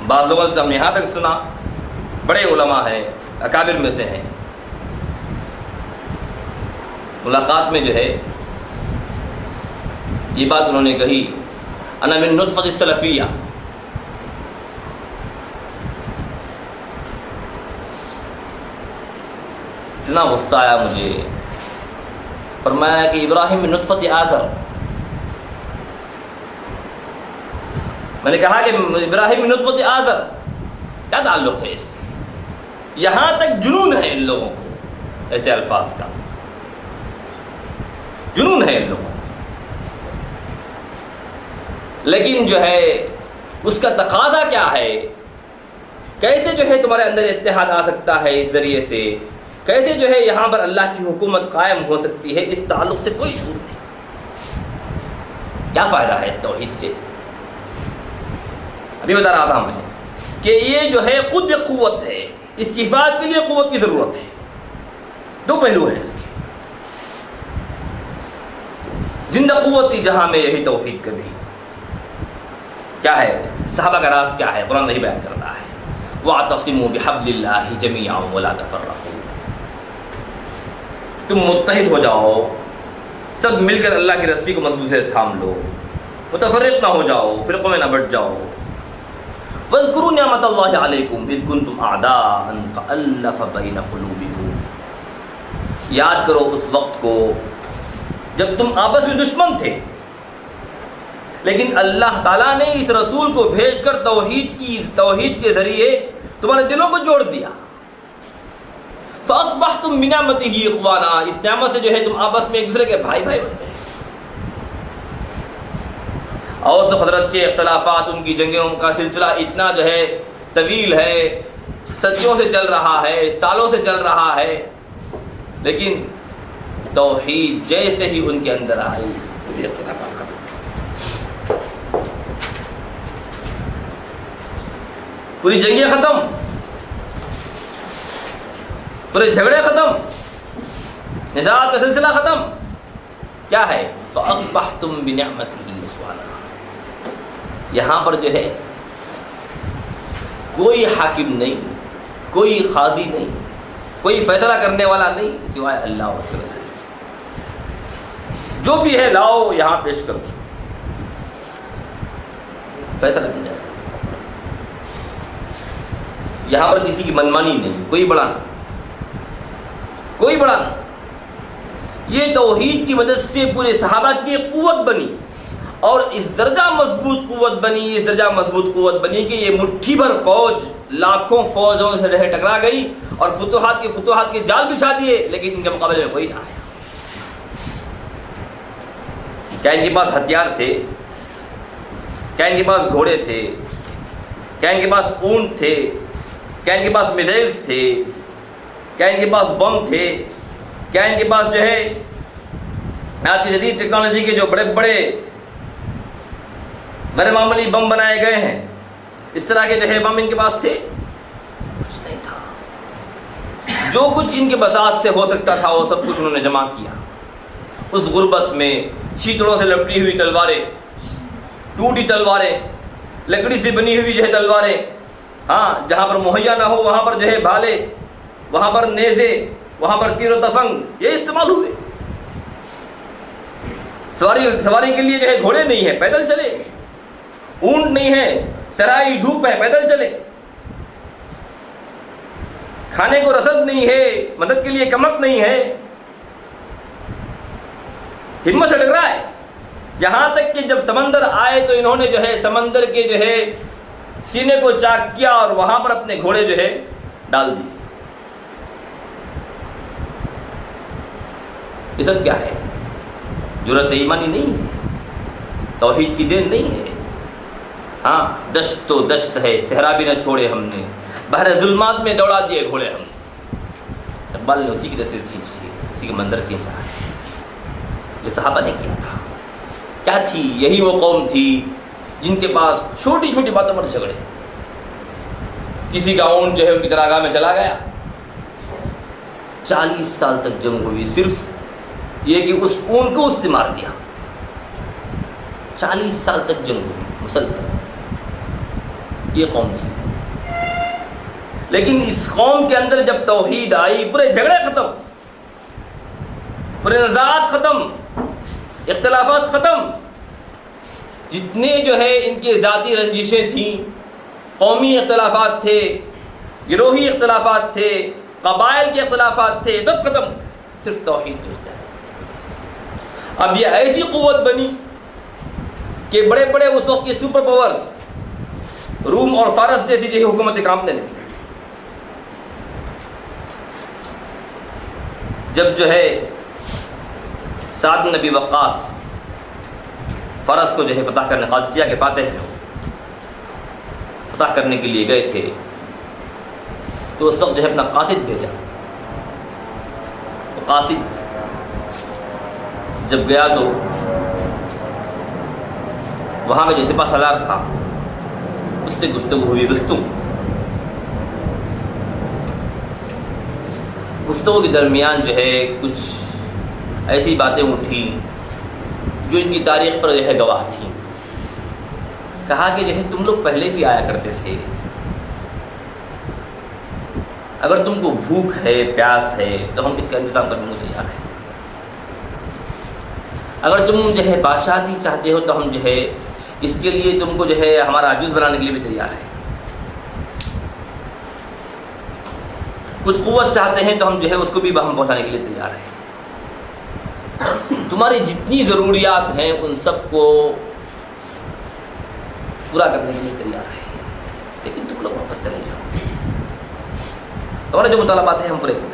بعض لوگوں سے ہم نے یہاں تک سنا، بڑے علماء ہیں، اکابر میں سے ہیں، ملاقات میں جو ہے یہ بات انہوں نے کہی، انا من نطفۃ السلفیہ، اتنا غصہ آیا مجھے، فرمایا کہ ابراہیم من نطفۃ آذر۔ میں نے کہا کہ ابراہیم من نطفۃ آذر کیا تعلق ہے اس سے؟ یہاں تک جنون ہے ان لوگوں کو، ایسے الفاظ کا جنون ہے ان لوگوں کو، لیکن جو ہے اس کا تقاضا کیا ہے؟ کیسے جو ہے تمہارے اندر اتحاد آ سکتا ہے اس ذریعے سے؟ کیسے جو ہے یہاں پر اللہ کی حکومت قائم ہو سکتی ہے؟ اس تعلق سے کوئی شعور نہیں۔ کیا فائدہ ہے اس توحید سے؟ ابھی بتا رہا تھا میں کہ یہ جو ہے خود ایک قوت ہے، اس کی حفاظت کے لیے قوت کی ضرورت ہے۔ دو پہلو ہیں اس کے، زندہ قوتی جہاں میں یہی توحید کبھی، کیا ہے؟ صحابہ کا راز کیا ہے؟ قرآن نہیں بیان کرتا ہے، وَاعْتَصِمُوا بِحَبْلِ اللَّهِ جَمِيعًا وَلَا تَفَرَّقُوا، تم متحد ہو جاؤ، سب مل کر اللہ کی رسی کو مضبوط سے تھام لو، متفرق نہ ہو جاؤ، فرقوں میں نہ بٹ جاؤ۔ وَاذْكُرُوا نِعْمَتَ اللَّهِ عَلَيْكُمْ إِذْ كُنْتُمْ أَعْدَاءً فَأَلَّفَ بَيْنَ قُلُوبِكُمْ، یاد کرو اس وقت کو جب تم آپس میں دشمن تھے، لیکن اللہ تعالیٰ نے اس رسول کو بھیج کر توحید کے ذریعے تمہارے دلوں کو جوڑ دیا۔ فَأَصْبَحْتُمْ بِنِعْمَتِهِ إِخْوَانًا، اس نعمت سے جو ہے تم آپس میں ایک دوسرے کے بھائی بن گئے۔ اوس و خزرج کے اختلافات، ان کی جنگوں کا سلسلہ اتنا جو ہے طویل ہے، صدیوں سے چل رہا ہے، سالوں سے چل رہا ہے، لیکن توحید جیسے ہی ان کے اندر آئی پورے اختلافات ختم، پوری جنگیں ختم، پورے جھگڑے ختم، نزاعات کا سلسلہ ختم، کیا ہے فَأَصْبَحْتُمْ بِنِعْمَتِهِ إِخْوَانًا. یہاں پر جو ہے کوئی حاکم نہیں، کوئی قاضی نہیں، کوئی فیصلہ کرنے والا نہیں سوائے اللہ اور اس کے رسول. جو بھی ہے لاؤ یہاں پیش کرو، فیصلہ مل جائے گا. یہاں پر کسی کی منمانی نہیں، کوئی بڑا نہیں، کوئی بڑا نہیں. یہ توحید کی مدد سے پورے صحابہ کی قوت بنی، اور اس درجہ مضبوط قوت بنی، اس درجہ مضبوط قوت بنی کہ یہ مٹھی بھر فوج لاکھوں فوجوں سے رہ ٹکرا گئی اور فتوحات کے جال بچھا دیے، لیکن ان کے مقابلے میں کوئی نہ آیا. کیا ان کے پاس ہتھیار تھے؟ کیا ان کے پاس گھوڑے تھے؟ کیا ان کے پاس اونٹ تھے؟ کیا ان کے پاس میزائلز تھے؟ کیا ان کے پاس بم تھے؟ کیا ان کے پاس جو ہے آج کی جدید ٹیکنالوجی کے جو بڑے بڑے غیر معمولی بم بنائے گئے ہیں، اس طرح کے جو ہے بم ان کے پاس تھے؟ کچھ نہیں تھا. جو کچھ ان کے بساط سے ہو سکتا تھا وہ سب کچھ انہوں نے جمع کیا. اس غربت میں چیتڑوں سے لپٹی ہوئی تلواریں، ٹوٹی تلواریں، لکڑی سے بنی ہوئی جو ہے تلواریں، ہاں جہاں پر مہیا نہ ہو وہاں پر جو ہے بھالے، وہاں پر نیزے، وہاں پر تیر و تفنگ یہ استعمال ہوئے. سواری کے لیے جو ہے گھوڑے نہیں ہیں، پیدل چلے. اونٹ نہیں ہے، سرائی دھوپ ہے، پیدل چلے. کھانے کو رسد نہیں ہے، مدد کے لیے کمک نہیں ہے، ہمت سے ٹکرا ہے. یہاں تک کہ جب سمندر آئے تو انہوں نے جو ہے سمندر کے جو ہے سینے کو چاک کیا اور وہاں پر اپنے گھوڑے جو ہے ڈال دیے. یہ سب کیا ہے؟ جرأت ایمانی نہیں ہے، توحید کی دین نہیں ہے. ہاں دشت تو دشت ہے، صحرا بھی نہ چھوڑے ہم نے، بحر ظلمات میں دوڑا دیے گھوڑے ہم نے. اقبال نے اسی کی تصویر کھینچی ہے، اسی کا منظر کھینچا ہے جو صحابہ نے کیا تھا. کیا تھی؟ یہی وہ قوم تھی جن کے پاس چھوٹی چھوٹی باتوں پر جھگڑے. کسی کا اونٹ جو ہے ان کی چراگاہ میں چلا گیا، 40 سال تک جنگ ہوئی، صرف یہ کہ اس اونٹ کو اس نے مار دیا. 40 سال تک جنگ ہوئی مسلسل. یہ قوم تھی. لیکن اس قوم کے اندر جب توحید آئی، پورے جھگڑے ختم، پورے نزاعات ختم، اختلافات ختم. جتنے جو ہے ان کے ذاتی رنجشیں تھیں، قومی اختلافات تھے، گروہی اختلافات تھے، قبائل کے اختلافات تھے، سب ختم. صرف توحید کو اختیار. اب یہ ایسی قوت بنی کہ بڑے بڑے اس وقت کے سپر پاورز روم اور فارس جیسی جو حکومتیں کانپنے لگی. جب جو ہے سعد بن ابی وقاص فرس کو جو ہے فتح کرنے، قادسیہ کے فاتح ہیں، فتح کرنے کے لیے گئے تھے، تو اس وقت جو ہے اپنا قاصد بھیجا. قاصد جب گیا تو وہاں کا جو سپہ سالار تھا اس سے گفتگو ہوئی. رستم گفتگو کے درمیان جو ہے کچھ ایسی باتیں اٹھیں جو ان کی تاریخ پر جو ہے گواہ تھیں. کہا کہ جو ہے تم لوگ پہلے بھی آیا کرتے تھے، اگر تم کو بھوک ہے، پیاس ہے تو ہم اس کا انتظام کرنے کو تیار ہیں. اگر تم جو ہے بادشاہتی چاہتے ہو تو ہم جو ہے اس کے لیے تم کو جو ہے ہمارا عجوز بنانے کے لیے بھی تیار ہیں. کچھ قوت چاہتے ہیں تو ہم جو ہے اس کو بھی ہم پہنچانے کے لیے تیار ہیں. تمہاری جتنی ضروریات ہیں ان سب کو پورا کرنے کے لیے تیار ہیں، لیکن تم لوگ واپس چلے جاؤ. تمہارے جو مطالبات ہیں ہم پورے کر دیتے.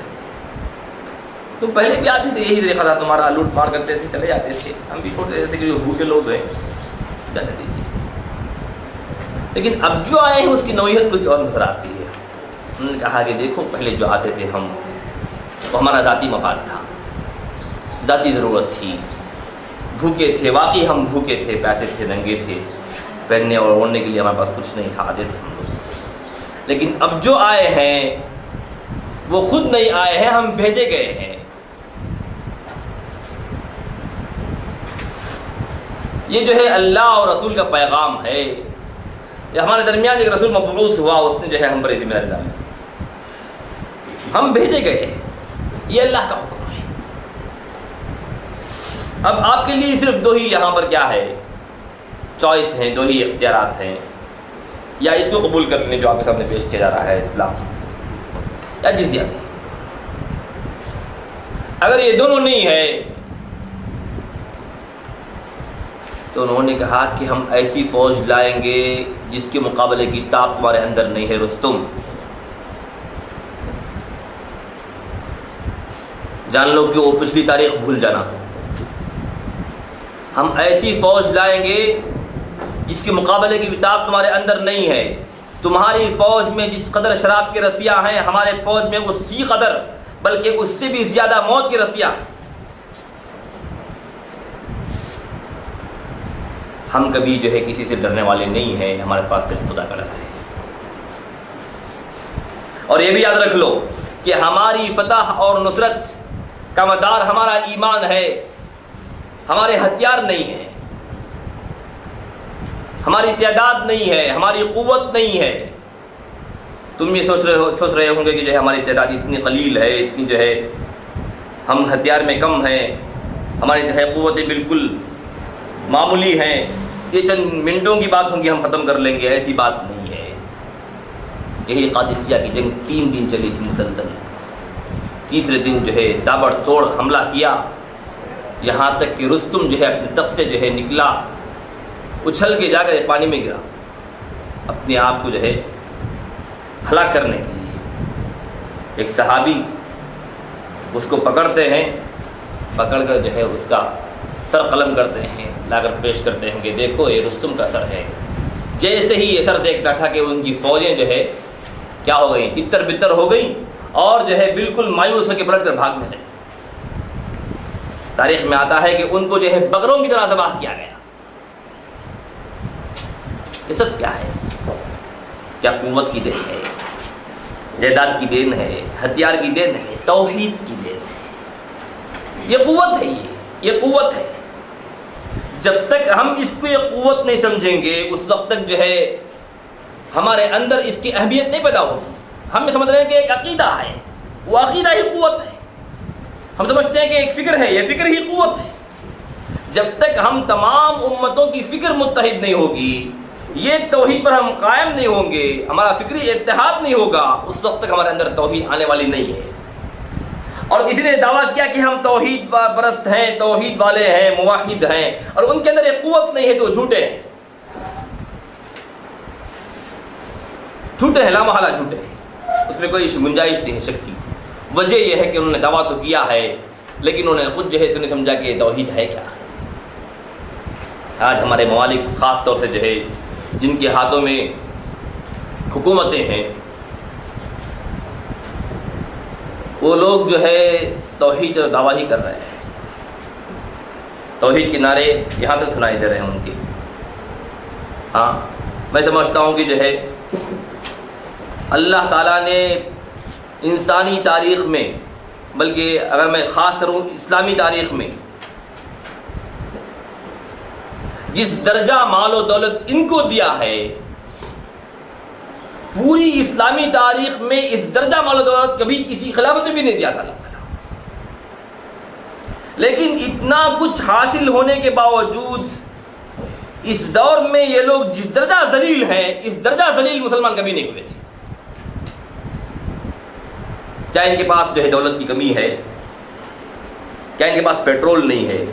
تم پہلے بھی آتے تھے، یہی دیکھا تھا تمہارا، لوٹ مار کرتے تھے، چلے جاتے تھے، ہم بھی چھوڑ دیتے تھے کہ جو بھوکے لوگ ہیں جانے دیجیے. لیکن اب جو آئے ہیں اس کی نوعیت کچھ اور نظر آتی ہے. انہوں نے کہا کہ دیکھو پہلے جو آتے تھے ہم، وہ ہمارا ذاتی مفاد تھا، ذاتی ضرورت تھی، بھوکے تھے، واقعی ہم بھوکے تھے، پیسے تھے، ننگے تھے، پہننے اور اوڑھنے کے لیے ہمارے پاس کچھ نہیں تھا، آتے تھے ہم لوگ. لیکن اب جو آئے ہیں وہ خود نہیں آئے ہیں، ہم بھیجے گئے ہیں. یہ جو ہے اللہ اور رسول کا پیغام ہے. یہ ہمارے درمیان ایک رسول مبعوث ہوا, اس نے جو ہے ہم پر ذمہ داری ڈالی, ہم بھیجے گئے, یہ اللہ کا حکم ہے. اب آپ کے لیے صرف دو ہی یہاں پر کیا ہے, چوائس ہیں, دو ہی اختیارات ہیں. یا اس کو قبول کر لیں جو آپ کے سامنے پیش کیا جا رہا ہے اسلام, یا جزیہ دیں. اگر یہ دونوں نہیں ہے تو انہوں نے کہا کہ ہم ایسی فوج لائیں گے جس کے مقابلے کی طاقت تمہارے اندر نہیں ہے رستم. جان لو کہ وہ پچھلی تاریخ بھول جانا. ہم ایسی فوج لائیں گے جس کے مقابلے کی طاقت تمہارے اندر نہیں ہے. تمہاری فوج میں جس قدر شراب کی رسیاں ہیں, ہمارے فوج میں اسی قدر بلکہ اس سے بھی زیادہ موت کی رسیاں ہیں. ہم کبھی جو ہے کسی سے ڈرنے والے نہیں ہیں, ہمارے پاس صرف خدا کا ڈر ہے. اور یہ بھی یاد رکھ لو کہ ہماری فتح اور نصرت کا مدار ہمارا ایمان ہے, ہمارے ہتھیار نہیں ہیں, ہماری تعداد نہیں ہے, ہماری قوت نہیں ہے. تم یہ سوچ رہے ہوں گے کہ جو ہے ہماری تعداد اتنی قلیل ہے, اتنی جو ہے ہم ہتھیار میں کم ہیں, ہماری جو ہے قوتیں بالکل معمولی ہیں, یہ چند منٹوں کی بات ہوں گی, ہم ختم کر لیں گے. ایسی بات نہیں ہے. یہی قادسیہ کی جنگ 3 دن چلی تھی مسلسل. تیسرے دن جو ہے تابڑ توڑ حملہ کیا, یہاں تک کہ رستم جو ہے اپنے تخت سے جو ہے نکلا, اچھل کے جا کر پانی میں گرا اپنے آپ کو جو ہے ہلاک کرنے کے لیے. ایک صحابی اس کو پکڑتے ہیں, پکڑ کر جو ہے اس کا سر قلم کرتے ہیں, لا کر پیش کرتے ہیں کہ دیکھو یہ رستم کا سر ہے. جیسے ہی یہ سر دیکھ رکھا کہ ان کی فوجیں جو ہے کیا ہو گئی, تتر بتر ہو گئی, اور جو ہے بالکل مایوس ہو کے پلٹ کر بھاگنے لگے. تاریخ میں آتا ہے کہ ان کو جو ہے بکروں کی طرح ذبح کیا گیا. یہ سب کیا ہے؟ کیا قوت کی دین ہے, جائیداد کی دین ہے, ہتھیار کی دین ہے, توحید کی دین ہے. یہ قوت ہے, یہ قوت ہے. جب تک ہم اس کو یہ قوت نہیں سمجھیں گے اس وقت تک جو ہے ہمارے اندر اس کی اہمیت نہیں پیدا ہوگی. ہم یہ سمجھ رہے ہیں کہ ایک عقیدہ ہے, وہ عقیدہ ہی قوت ہے. ہم سمجھتے ہیں کہ ایک فکر ہے, یہ فکر ہی قوت ہے. جب تک ہم تمام امتوں کی فکر متحد نہیں ہوگی, یہ توحید پر ہم قائم نہیں ہوں گے, ہمارا فکری اتحاد نہیں ہوگا, اس وقت تک ہمارے اندر توحید آنے والی نہیں ہے. اور کسی نے دعویٰ کیا کہ ہم توحید پرست ہیں, توحید والے ہیں, موحد ہیں, اور ان کے اندر ایک قوت نہیں ہے, تو جھوٹے ہیں, جھوٹے ہیں, لامحالہ جھوٹے ہیں. اس میں کوئی گنجائش نہیں ہے شک کی. وجہ یہ ہے کہ انہوں نے دعویٰ تو کیا ہے لیکن انہوں نے خود جو ہے نہیں سمجھا کہ توحید ہے کیا. آج ہمارے ممالک خاص طور سے جو ہے جن کے ہاتھوں میں حکومتیں ہیں, وہ لوگ جو ہے توحید اور دعویٰ ہی کر رہے ہیں. توحید کے نعرے یہاں تک سنائی دے رہے ہیں ان کے. ہاں, میں سمجھتا ہوں کہ جو ہے اللہ تعالیٰ نے انسانی تاریخ میں, بلکہ اگر میں خاص کروں اسلامی تاریخ میں, جس درجہ مال و دولت ان کو دیا ہے, پوری اسلامی تاریخ میں اس درجہ مال و دولت کبھی کسی خلافت میں بھی نہیں دیا تھا اللہ تعالیٰ. لیکن اتنا کچھ حاصل ہونے کے باوجود اس دور میں یہ لوگ جس درجہ ذلیل ہیں, اس درجہ ذلیل مسلمان کبھی نہیں ہوئے تھے. کیا ان کے پاس جو ہے دولت کی کمی ہے؟ کیا ان کے پاس پیٹرول نہیں ہے,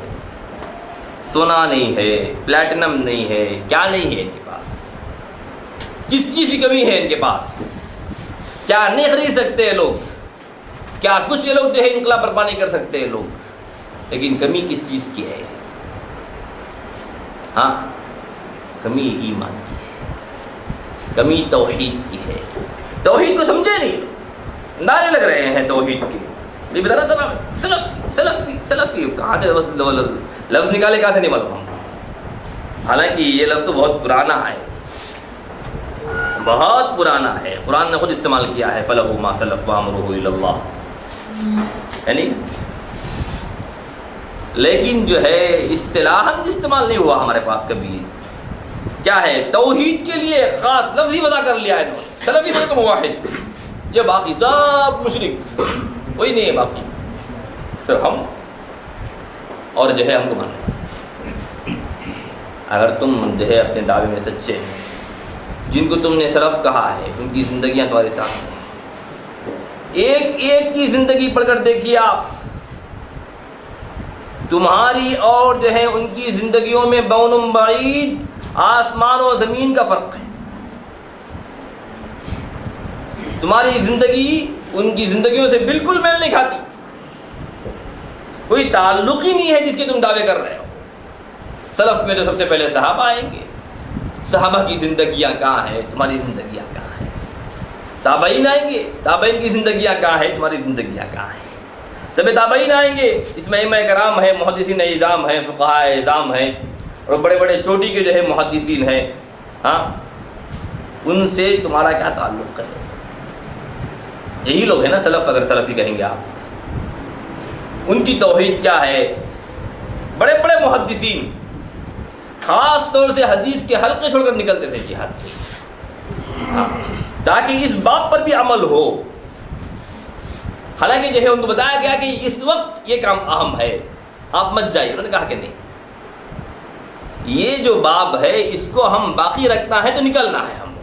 سونا نہیں ہے, پلیٹنم نہیں ہے, کیا نہیں ہے ان کے پاس؟ کس چیز کی کمی ہے ان کے پاس؟ کیا نہیں خرید سکتے یہ لوگ؟ کیا کچھ یہ لوگ جو ہے انقلاب برپا نہیں کر سکتے یہ لوگ؟ لیکن کمی کس چیز کی ہے؟ ہاں, کمی ایمان کی ہے, کمی توحید کی ہے. توحید کو سمجھے نہیں, نعرے لگ رہے ہیں توحید کے. یہ بتا رہا تھا سلفی سلفی سلفی, کہاں سے لفظ نکالے, کہاں سے نہیں معلوم ہم. حالانکہ یہ لفظ تو بہت پرانا ہے, بہت پرانا ہے. قرآن نے خود استعمال کیا ہے, فَلَهُ مَا سَلَفَ وَأَمْرُهُ إِلَى اللَّهِ, یعنی لیکن جو ہے اصطلاحاً استعمال نہیں ہوا ہمارے پاس کبھی. کیا ہے؟ توحید کے لیے خاص لفظی وضع کر لیا ہے انہوں نے. سلفی بولے تو موحد، یہ باقی سب مشرک، کوئی نہیں ہے باقی. پھر ہم اور جو ہے ہم کو ماننا. اگر تم جو ہے اپنے دعوے میں سچے ہیں، جن کو تم نے سلف کہا ہے ان کی زندگیاں تمہارے سامنے ہیں، ایک ایک کی زندگی پڑھ کر دیکھیے آپ. تمہاری اور جو ہے ان کی زندگیوں میں بعون بعید آسمان و زمین کا فرق ہے. تمہاری زندگی ان کی زندگیوں سے بالکل میل نہیں کھاتی، کوئی تعلق ہی نہیں ہے جس کے تم دعوے کر رہے ہو. سلف میں تو سب سے پہلے صحابہ آئیں گے. صحابہ کی زندگیاں کہاں ہیں؟ تمہاری زندگیاں کہاں ہیں؟ تابعین آئیں گے. تابعین کی زندگیاں کہاں ہیں؟ تمہاری زندگیاں کہاں ہیں؟ تب تابعین آئیں گے. اس میں ائمہ کرام ہیں، محدثین اعظام ہیں، فقہاء اعظام ہیں، اور بڑے بڑے چوٹی کے جو ہے محدثین ہیں. ہاں، ان سے تمہارا کیا تعلق ہے؟ یہی لوگ ہیں نا سلف، اگر سلفی کہیں گے آپ. ان کی توحید کیا ہے؟ بڑے بڑے محدثین خاص طور سے حدیث کے حلقے چھوڑ کر نکلتے تھے جہاد کے. ہاں، تاکہ اس بات پر بھی عمل ہو. حالانکہ جو ہے ان کو بتایا گیا کہ اس وقت یہ کام اہم ہے، آپ مت جائیے. انہوں نے کہا کہ نہیں، یہ جو باب ہے اس کو ہم باقی رکھنا ہے تو نکلنا ہے. ہم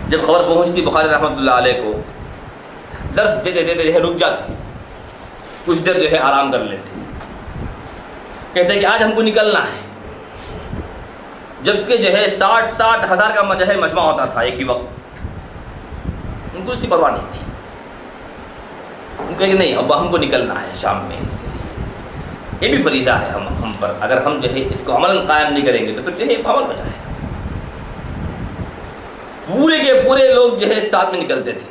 جب خبر پہنچتی بخاری رحمۃ اللہ علیہ کو، درس دیتے دیتے جو ہے رک جاتے، کچھ دیر جو ہے آرام کر لیتے، کہتے کہ آج ہم کو نکلنا ہے. جبکہ جو ہے 60 ہزار کا جو ہے مجمع ہوتا تھا ایک ہی وقت. ان کو اس کی پرواہ نہیں تھی. ان کو کہ نہیں، اب ہم کو نکلنا ہے شام میں. اس کے لیے یہ بھی فریضہ ہے ہم پر. اگر ہم جو ہے اس کو عملاً قائم نہیں کریں گے تو پھر جو ہے پابند ہو جائے گا. پورے کے پورے لوگ جو ہے ساتھ میں نکلتے تھے.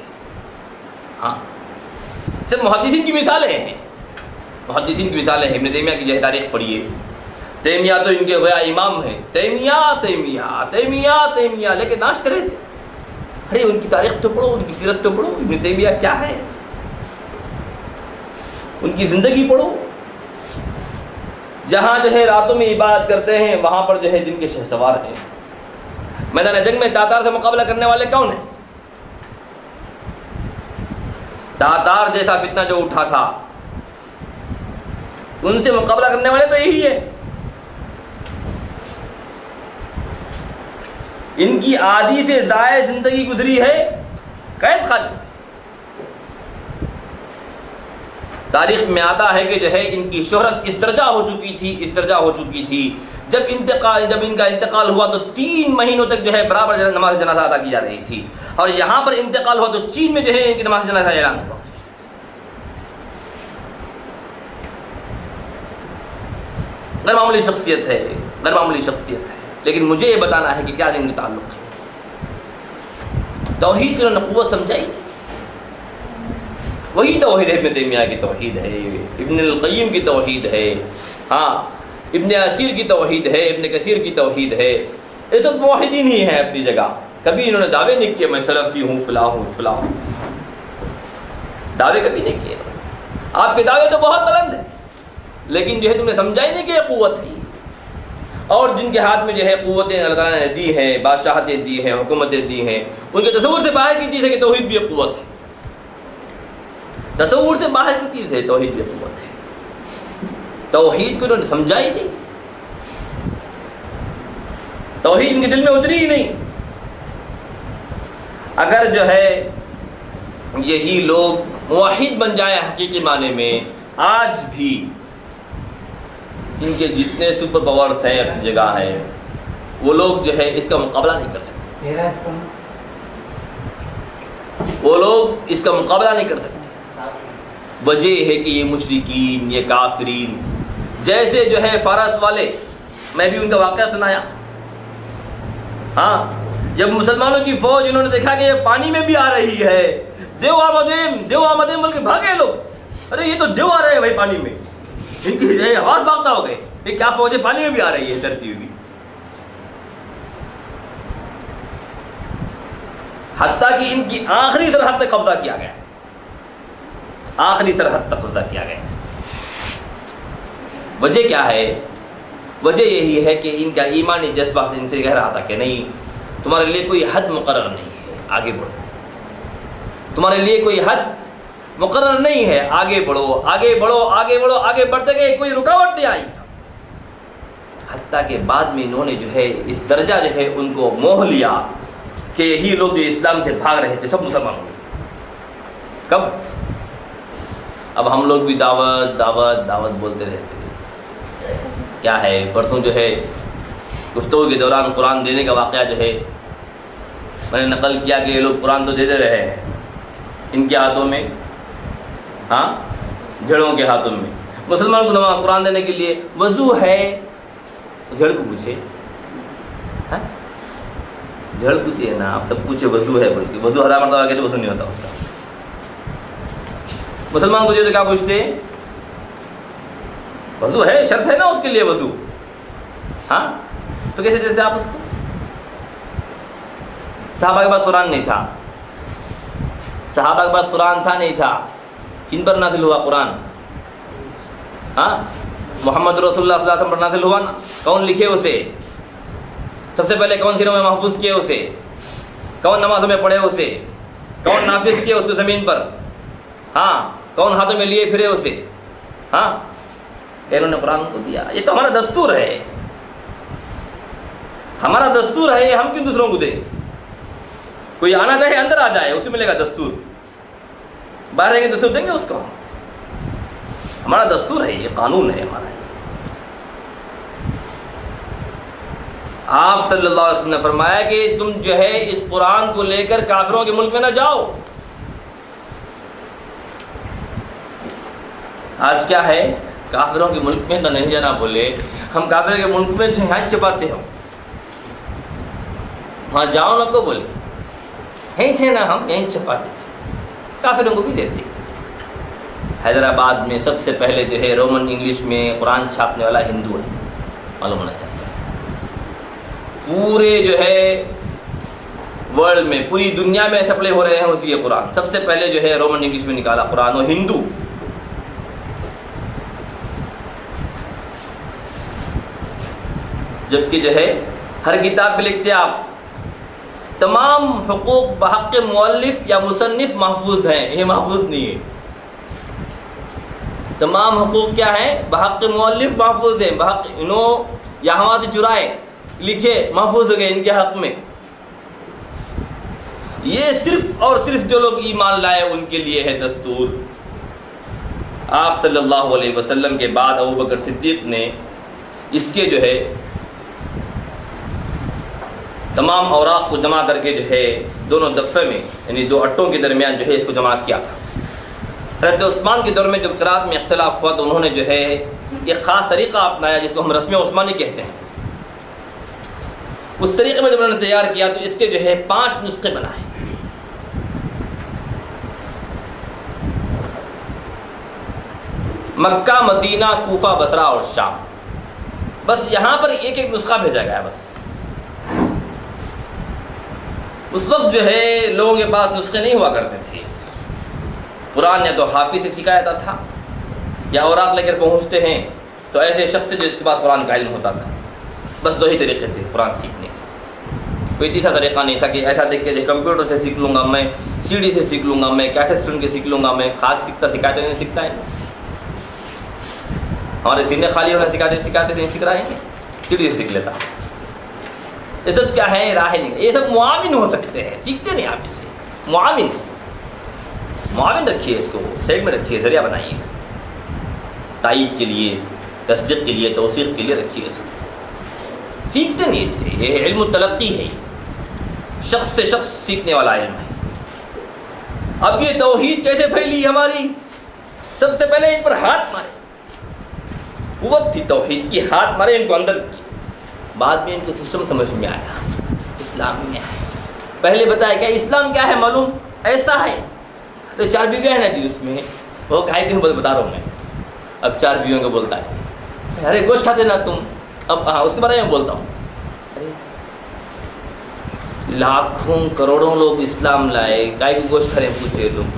ہاں، صرف محدثین کی مثالیں ہیں. محدثین کی مثالیں ہیں. ابن تیمیہ کی جو ہے تاریخ پڑھیے. تیمیہ تو ان کے گویا امام ہیں. تیمیہ تیمیہ تیمیہ تیمیہ لے کے ناچتے رہتے. ارے ان کی تاریخ تو پڑھو، ان کی سیرت تو پڑھو. ابن تیمیہ کیا ہے، ان کی زندگی پڑھو. جہاں جو ہے راتوں میں عبادت کرتے ہیں، وہاں پر جو ہے جن کے شہسوار ہیں. میدان جنگ میں تاتار سے مقابلہ کرنے والے کون ہیں؟ تاتار جیسا فتنہ جو اٹھا تھا، ان سے مقابلہ کرنے والے تو یہی ہے. ان کی آدھی سے زائد زندگی گزری ہے قید خانے. تاریخ میں آتا ہے کہ جو ہے ان کی شہرت اس درجہ ہو چکی تھی جب ان کا انتقال ہوا تو 3 مہینوں تک جو ہے برابر نماز جنازہ ادا کی جا رہی تھی. اور یہاں پر انتقال ہوا تو چین میں جو ہے ان کی نماز جنازہ اعلان ہوا. غیر معمولی شخصیت ہے، غیر معمولی شخصیت ہے. لیکن مجھے یہ بتانا ہے کہ کیا ان کا تعلق ہے. توحید کی انہوں نے قوت سمجھائی. وہی توحید ہے ابن تیمیہ کی توحید ہے، ابن القیم کی توحید ہے، ہاں ابن اثیر کی توحید ہے، ابن کثیر کی توحید ہے. یہ سب موحدین ہی ہیں اپنی جگہ. کبھی انہوں نے دعوے نہیں کیے میں سلفی ہوں، فلاں ہوں، فلاں ہوں. دعوے کبھی نہیں کیے. آپ کے دعوے تو بہت بلند ہیں، لیکن جو ہے تم نے سمجھا ہی نہیں کہ یہ قوت ہے. اور جن کے ہاتھ میں جو ہے قوتیں اللہ تعالیٰ نے دی ہیں، بادشاہتیں دی ہیں، حکومتیں دی ہیں، ان کے تصور سے باہر کی چیز ہے کہ توحید بھی ایک قوت ہے. تصور سے باہر کی چیز ہے توحید بھی قوت ہے. توحید کو انہوں نے سمجھا ہی نہیں. توحید ان کے دل میں اتری ہی نہیں. اگر جو ہے یہی لوگ موحد بن جائیں حقیقی معنی میں، آج بھی ان کے جتنے سپر پاورز ہیں اپنی جگہ ہیں، وہ لوگ جو ہے اس کا مقابلہ نہیں کر سکتے. وہ لوگ اس کا مقابلہ نہیں کر سکتے. وجہ ہے کہ یہ مشرکین، یہ کافرین، جیسے جو ہے فارس والے، میں بھی ان کا واقعہ سنایا. ہاں، جب مسلمانوں کی فوج انہوں نے دیکھا کہ یہ پانی میں بھی آ رہی ہے، دیو آمدیم بول کے بھاگے لوگ. ارے یہ تو دیو آ رہے ہیں بھائی پانی میں. ان کی آواز بھاگتا ہو گئے، یہ کیا فوج ہے پانی میں بھی آ رہی ہے ترتی ہوئی. حتیٰ کہ ان کی آخری سرحد تک قبضہ کیا گیا. آخری سرحد تک قبضہ کیا گیا. وجہ کیا ہے؟ وجہ یہی ہے کہ ان کا ایمانی جذبہ ان سے کہہ رہا تھا کہ نہیں، تمہارے لیے کوئی حد مقرر نہیں ہے، آگے بڑھو. تمہارے لیے کوئی حد مقرر نہیں ہے، آگے بڑھو آگے بڑھو آگے بڑھو. آگے بڑھتے گئے، کوئی رکاوٹ نہیں آئی. حتیٰ کہ بعد میں انہوں نے جو ہے اس درجہ جو ہے ان کو موہ لیا کہ یہی لوگ جو اسلام سے بھاگ رہے تھے سب مسلمان ہو گئے. کب؟ اب ہم لوگ بھی دعوت دعوت دعوت بولتے رہتے ہیں. کیا ہے، پرسوں جو ہے گفتگو کے دوران قرآن دینے کا واقعہ جو ہے میں نے نقل کیا کہ یہ لوگ قرآن تو دے دے رہے ہیں، ان کے ہاتھوں میں، ہاں جھڑوں کے ہاتھوں میں. مسلمان کو نماز قرآن دینے کے لیے وضو ہے، جھڑ کو پوچھے، جھڑ پوچھے نا، اب تب پوچھے وضو ہے بول کے. وضو 1000 مرتبہ کہتے وضو نہیں ہوتا اس کا. مسلمان کو جو کیا پوچھتے، وضو ہے، شرط ہے نا اس کے لیے وضو، ہاں تو کیسے دیتے آپ اس کو؟ صحابہ کے پاس قرآن نہیں تھا. صحابہ کے پاس قرآن تھا نہیں تھا. کن پر نازل ہوا قرآن؟ ہاں محمد رسول اللہ صلی اللہ علیہ وسلم پر نازل ہوا نا. کون لکھے اسے؟ سب سے پہلے کون سینوں میں محفوظ کیے اسے؟ کون نمازوں میں پڑھے اسے؟ کون نافذ کیے اس کو زمین پر؟ ہاں کون ہاتھوں میں لیے پھرے اسے؟ ہاں کہ انہوں نے قرآن کو دیا. یہ تو ہمارا دستور ہے، ہمارا دستور ہے. ہم کیوں دوسروں کو دیں؟ کوئی آنا چاہے اندر آ جائے، اس کو ملے گا دستور. باہر رہیں گے دستور دیں گے اس کو؟ ہمارا دستور ہے، یہ قانون ہے ہمارا. آپ صلی اللہ علیہ وسلم نے فرمایا کہ تم جو ہے اس قرآن کو لے کر کافروں کے ملک میں نہ جاؤ. آج کیا ہے، کافروں کے ملک میں نہ نہیں جانا بولے، ہم کافروں کے ملک میں ہاتھ چپاتے ہو. وہاں جاؤ نہ کو بولے، یہیں چھے نا، ہم یہیں چپاتے، کافروں کو بھی دیتے. حیدرآباد میں سب سے پہلے جو ہے رومن انگلش میں قرآن چھاپنے والا ہندو ہے، معلوم ہونا چاہیے. پورے جو ہے ورلڈ میں، پوری دنیا میں سپلائی ہو رہے ہیں اسی یہ قرآن. سب سے پہلے جو ہے رومن انگلش میں نکالا قرآن، وہ ہندو. جبکہ جو ہے ہر کتاب پہ لکھتے آپ تمام حقوق بحق مؤلف یا مصنف محفوظ ہیں. یہ محفوظ نہیں ہے. تمام حقوق کیا ہیں؟ بحق مؤلف محفوظ ہیں. بحق انہوں یہاں سے چرائے لکھے محفوظ ہو گئے ان کے حق میں. یہ صرف اور صرف جو لوگ ایمان لائے ان کے لیے ہے دستور. آپ صلی اللہ علیہ وسلم کے بعد ابوبکر صدیق نے اس کے جو ہے تمام اوراق کو جمع کر کے جو ہے دونوں دفعے میں، یعنی دو اٹوں کے درمیان جو ہے اس کو جمع کیا تھا. حضرت عثمان کے دور میں جب قرات میں اختلاف ہوا تو انہوں نے جو ہے ایک خاص طریقہ اپنایا جس کو ہم رسم عثمانی کہتے ہیں. اس طریقے میں جب انہوں نے تیار کیا تو اس کے جو ہے 5 نسخے بنائے. مکہ، مدینہ، کوفہ، بصرہ اور شام، بس یہاں پر ایک ایک نسخہ بھیجا گیا. بس اس وقت جو ہے لوگوں کے پاس نسخے نہیں ہوا کرتے تھے. قرآن یا تو حافظ سے سکھایا جاتا تھا یا اوراق لے کر پہنچتے ہیں تو ایسے شخص سے جو اس کے پاس قرآن کا علم ہوتا تھا. بس 2 ہی طریقے تھے قرآن سیکھنے کے. کوئی تیسرا طریقہ نہیں تھا کہ ایسا دیکھ کے کمپیوٹر سے سیکھ لوں گا میں، سی ڈی سے سیکھ لوں گا میں، کیسے سن کے سیکھ لوں گا میں. خاص سیکھتا سکھاتے نہیں سیکھتا ہے. ہمارے سینے خالی ہونا سکھاتے نہیں سیکھ رہا ہے، سی ڈی سے سیکھ لیتا. یہ سب کیا ہے؟ راہ نہیں. یہ سب معاون ہو سکتے ہیں، سیکھتے نہیں آپ اس سے. معاون ہے، معاون رکھیے اس کو سائڈ میں رکھیے، ذریعہ بنائیے اس کو تائید کے لیے، تصدیق کے لیے، توثیق کے لیے رکھیے اس کو. سیکھتے نہیں اس سے. یہ علم التلقی ہے، شخص سے شخص سیکھنے والا علم ہے. اب یہ توحید کیسے پھیلی ہماری؟ سب سے پہلے ان پر ہاتھ مارے. قوت تھی توحید کی، ہاتھ مارے ان کو اندر کی. بعد میں ان کو سسٹم سمجھ میں آیا، اسلام میں آیا. پہلے بتایا کیا اسلام کیا ہے معلوم؟ ایسا ہے. تو 4 بیویاں ہیں نا جی اس میں، وہ کہے کہ بتا رہا ہوں میں. اب 4 بیویوں کو بولتا ہے، ارے گوشت کھاتے نا تم. اب ہاں اس کے بارے میں بولتا ہوں. ارے لاکھوں کروڑوں لوگ اسلام لائے، کائے کو گوشت کھائے پوچھے لوگ.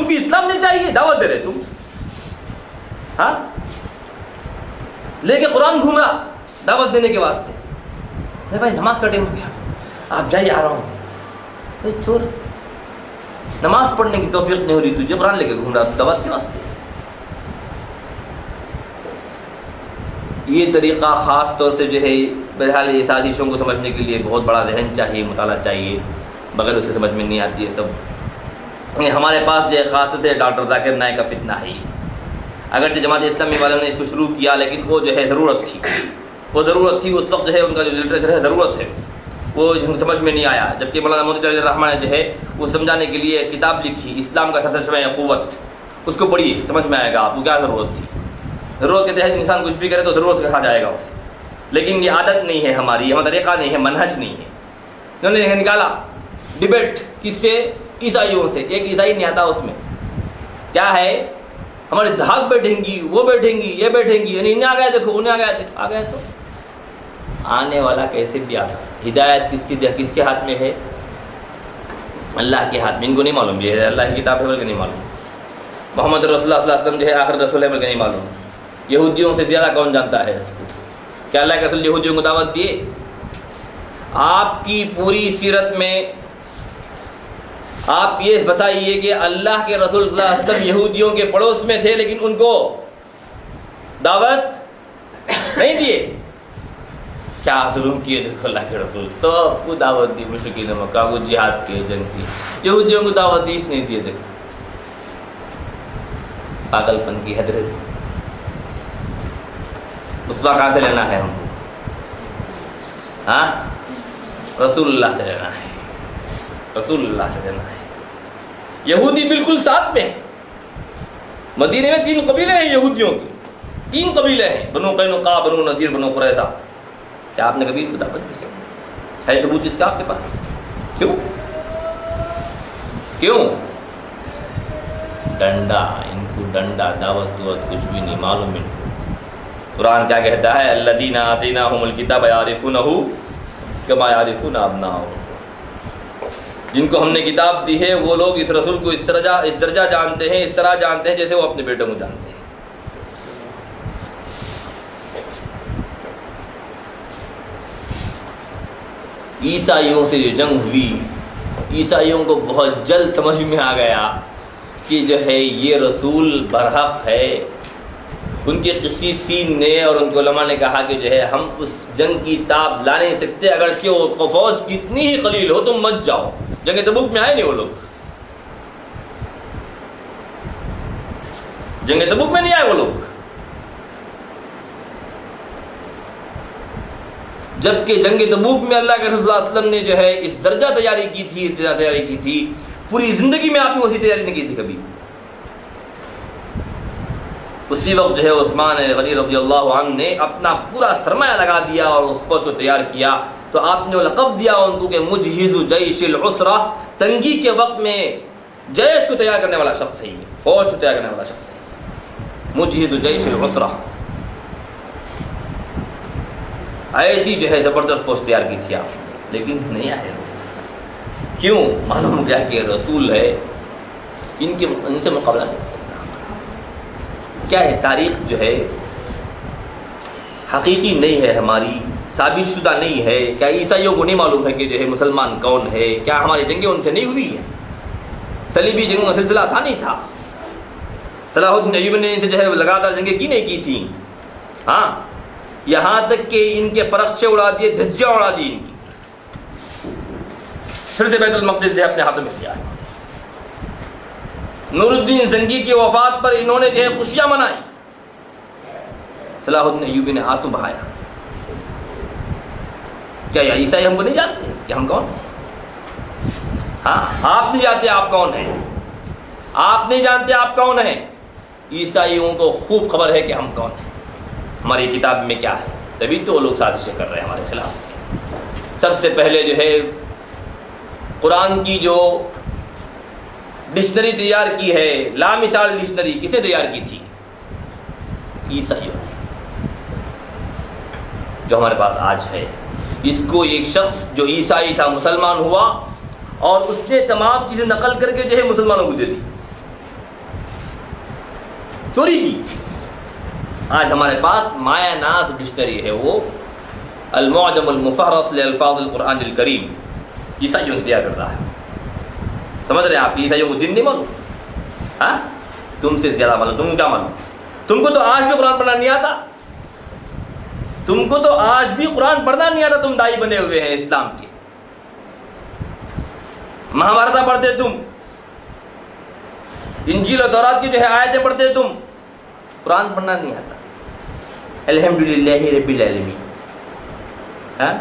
تم کو اسلام نہیں چاہیے، دعوت دے رہے تم، ہاں لے کے قرآن گھوم رہا دعوت دینے کے واسطے. بھائی نماز کا ٹائم ہو گیا، آپ جائیے، آ رہا ہوں. چور، نماز پڑھنے کی توفیق نہیں ہو رہی تجھے، قرآن لے کے گھوم رہا دعوت کے واسطے. یہ طریقہ خاص طور سے جو ہے بہرحال اس آزیشوں کو سمجھنے کے لیے بہت بڑا ذہن چاہیے، مطالعہ چاہیے، بغیر اسے سمجھ میں نہیں آتی ہے سب. ہمارے پاس جو ہے خاص سے ڈاکٹر ذاکر نائک کا فتنہ ہے. اگرچہ جماعت اسلامی والوں نے اس کو شروع کیا، لیکن وہ جو ہے ضرورت تھی، اس وقت جو ہے ان کا جو لٹریچر ہے ضرورت ہے، وہ سمجھ میں نہیں آیا. جبکہ مولانا محمد علی الرحمٰن نے جو ہے وہ سمجھانے کے لیے کتاب لکھی، اسلام کا سرچشمہ قوت. اس کو پڑھیے، سمجھ میں آئے گا آپ کو کیا ضرورت تھی. ضرورت کے تحت انسان کچھ بھی کرے تو ضرورت سے کہا جائے گا اسے، لیکن یہ عادت نہیں ہے ہماری، ہمارا طریقہ نہیں ہے، منہج نہیں ہے. انہوں نے نکالا ڈبیٹ کس سے؟ عیسائیوں سے. ایک عیسائی نہیں آتا اس میں. کیا ہے؟ ہمارے دھاک بیٹھیں گی، وہ بیٹھیں گی، یہ بیٹھیں گی، یعنی انہیں آ گئے دیکھو، انہیں آ گئے دیکھو. آ گئے تو آنے والا کیسے بھی آتا. ہدایت کس کے ہاتھ میں ہے؟ اللہ کے ہاتھ میں. ان کو نہیں معلوم یہ اللہ کی کتاب ہے بلکہ نہیں معلوم. محمد رسول اللہ صلی اللہ علیہ وسلم جو ہے آخر رسول ہے بلکہ نہیں معلوم. یہودیوں سے زیادہ کون جانتا ہے اس کو؟ کیا اللہ کے رسول یہودیوں کو دعوت دیے؟ آپ کی پوری سیرت میں آپ یہ بتائیے کہ اللہ کے رسول صلی اللہ علیہ وسلم یہودیوں کے پڑوس میں تھے لیکن ان کو دعوت نہیں دیے. کیا ظلم کیے دیکھو اللہ کے رسول. تو آپ کو دعوت دی مشرکین مکہ کو، جہاد کی، جنگ کی. یہودیوں کو دعوت دی نہیں دیے. دیکھو پاگل پن کی حد رہی. اسوا کہاں سے لینا ہے ہم کو؟ ہاں رسول اللہ سے لینا ہے، رسول اللہ سے لینا ہے. یہودی بالکل ساتھ میں ہیں. مدینے میں 3 قبیلے ہیں یہودیوں کے، 3 قبیلے ہیں، بنو قینقاع، بنو نذیر، بنو قریظہ. کیا آپ نے کبھی ان کو دعوت دی ہے؟ ثبوت اس کا آپ کے پاس؟ کیوں ڈنڈا؟ ان کو ڈنڈا، دعوت کچھ بھی نہیں معلوم ان کو. قرآن کیا کہتا ہے؟ الذین آتیناہم الکتاب یعرفونہ کما یعرفون ابناءہم. جن کو ہم نے کتاب دی ہے وہ لوگ اس رسول کو اس درجہ جانتے ہیں، اس طرح جانتے ہیں جیسے وہ اپنے بیٹوں کو جانتے ہیں. عیسائیوں سے جو جنگ ہوئی، عیسائیوں کو بہت جلد سمجھ میں آ گیا کہ جو ہے یہ رسول برحق ہے. ان کے قسیسین نے اور ان کے علماء نے کہا کہ جو ہے ہم اس جنگ کی تاب لا نہیں سکتے، اگرچہ وہ فوج کتنی ہی قلیل ہو تم مت جاؤ. جنگ تبوک میں آئے نہیں وہ لوگ، جنگ تبوک میں نہیں آئے وہ لوگ. جبکہ جنگ تبوک میں اللہ کے رسول صلی اللہ علیہ وسلم نے جو ہے اس درجہ تیاری کی تھی، پوری زندگی میں آپ نے اسی تیاری نہیں کی تھی کبھی. اسی وقت جو ہے عثمان غنی رضی اللہ عنہ نے اپنا پورا سرمایہ لگا دیا اور اس فوج کو تیار کیا. تو آپ نے وہ لقب دیا ان کو کہ مجہز جیش العسرہ، تنگی کے وقت میں جیش کو تیار کرنے والا شخص ہے، فوج کو تیار کرنے والا شخص ہے، مجہز جیش العسرہ. ایسی جو ہے زبردست فوج تیار کی تھی آپ نے، لیکن نہیں آئے. کیوں؟ معلوم ہو گیا کہ رسول ہے، ان سے مقابلہ نہیں ہو سکتا. کیا ہے تاریخ جو ہے حقیقی نہیں ہے، ہماری ثابت شدہ نہیں ہے. کیا عیسائیوں کو نہیں معلوم ہے کہ جو ہے مسلمان کون ہے؟ کیا ہماری جنگیں ان سے نہیں ہوئی ہیں؟ صلیبی جنگوں کا سلسلہ تھا نہیں تھا؟ صلاح الدین ایوبی نے ان سے جو ہے لگاتار جنگیں کی نہیں کی تھیں؟ ہاں، یہاں تک کہ ان کے پرخچے اڑا دیے، دھجیاں اڑا دی ان کی. پھر سے بیت المقدس جو ہے اپنے ہاتھوں میں لیا. نور الدین زنگی کی وفات پر انہوں نے جو ہے خوشیاں منائی. صلاح الدین ایوبی نے آنسو بہایا. کیا یہ عیسائی ہم کو نہیں جانتے کہ ہم کون ہیں؟ ہاں، آپ نہیں جانتے آپ کون ہیں، آپ نہیں جانتے آپ کون ہیں. عیسائیوں کو خوب خبر ہے کہ ہم کون ہیں، ہماری کتاب میں کیا ہے. تبھی تو وہ لوگ سازشیں کر رہے ہیں ہمارے خلاف. سب سے پہلے جو ہے قرآن کی جو ڈکشنری تیار کی ہے، لامثال ڈکشنری، کسے تیار کی تھی؟ عیسائیوں نے، جو ہمارے پاس آج ہے. اس کو ایک شخص جو عیسائی تھا مسلمان ہوا اور اس نے تمام چیزیں نقل کر کے جو ہے مسلمانوں کو دے دی. چوری کی. آج ہمارے پاس مایا ناز ڈکشنری ہے، وہ المعجم المفہرس لالفاظ القرآن الکریم، عیسائیوں نے تیار کرتا ہے. سمجھ رہے ہیں آپ؟ عیسائیوں کو دین نہیں معلوم؟ ہاں، تم سے زیادہ معلوم. تم کیا معلوم؟ تم کو تو آج بھی قرآن پڑھنا نہیں آتا. تم کو تو آج بھی قرآن پڑھنا نہیں آتا. تم دائی بنے ہوئے ہیں اسلام کے. مہابھارت پڑھتے تم، انجیل اور تورات کی جو ہے آیتیں پڑھتے تم، قرآن پڑھنا نہیں آتا. الحمدللہ رب العالمین. ہاں،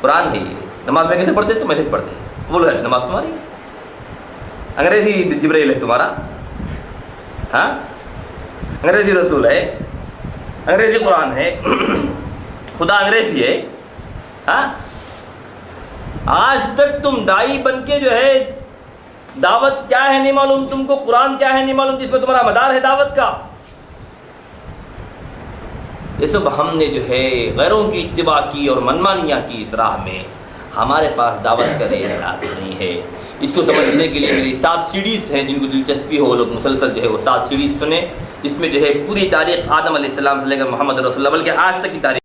قرآن ہے یہ. نماز میں کیسے پڑھتے؟ تم ایسے پڑھتے. بولو ہے نماز تمہاری انگریزی جبرائیل ہے تمہارا. ہاں، انگریزی رسول ہے، انگریزی قرآن ہے، خدا انگریزی ہے. ہاں، آج تک تم دائی بن کے جو ہے دعوت کیا ہے نہیں معلوم تم کو، قرآن کیا ہے نہیں معلوم، جس میں تمہارا مدار ہے دعوت کا. یہ سب ہم نے جو ہے غیروں کی اتباع کی اور منمانیاں کی اس راہ میں. ہمارے پاس دعوت کا احساس نہیں ہے. اس کو سمجھنے کے لیے میری 7 سیڈیز ہیں، جن کو دلچسپی ہو وہ لوگ مسلسل جو ہے وہ 7 سیڈیز سنیں. اس میں جو ہے پوری تاریخ آدم علیہ السلام سے لے کر محمد رسول اللہ بلکہ آج تک کی تاریخ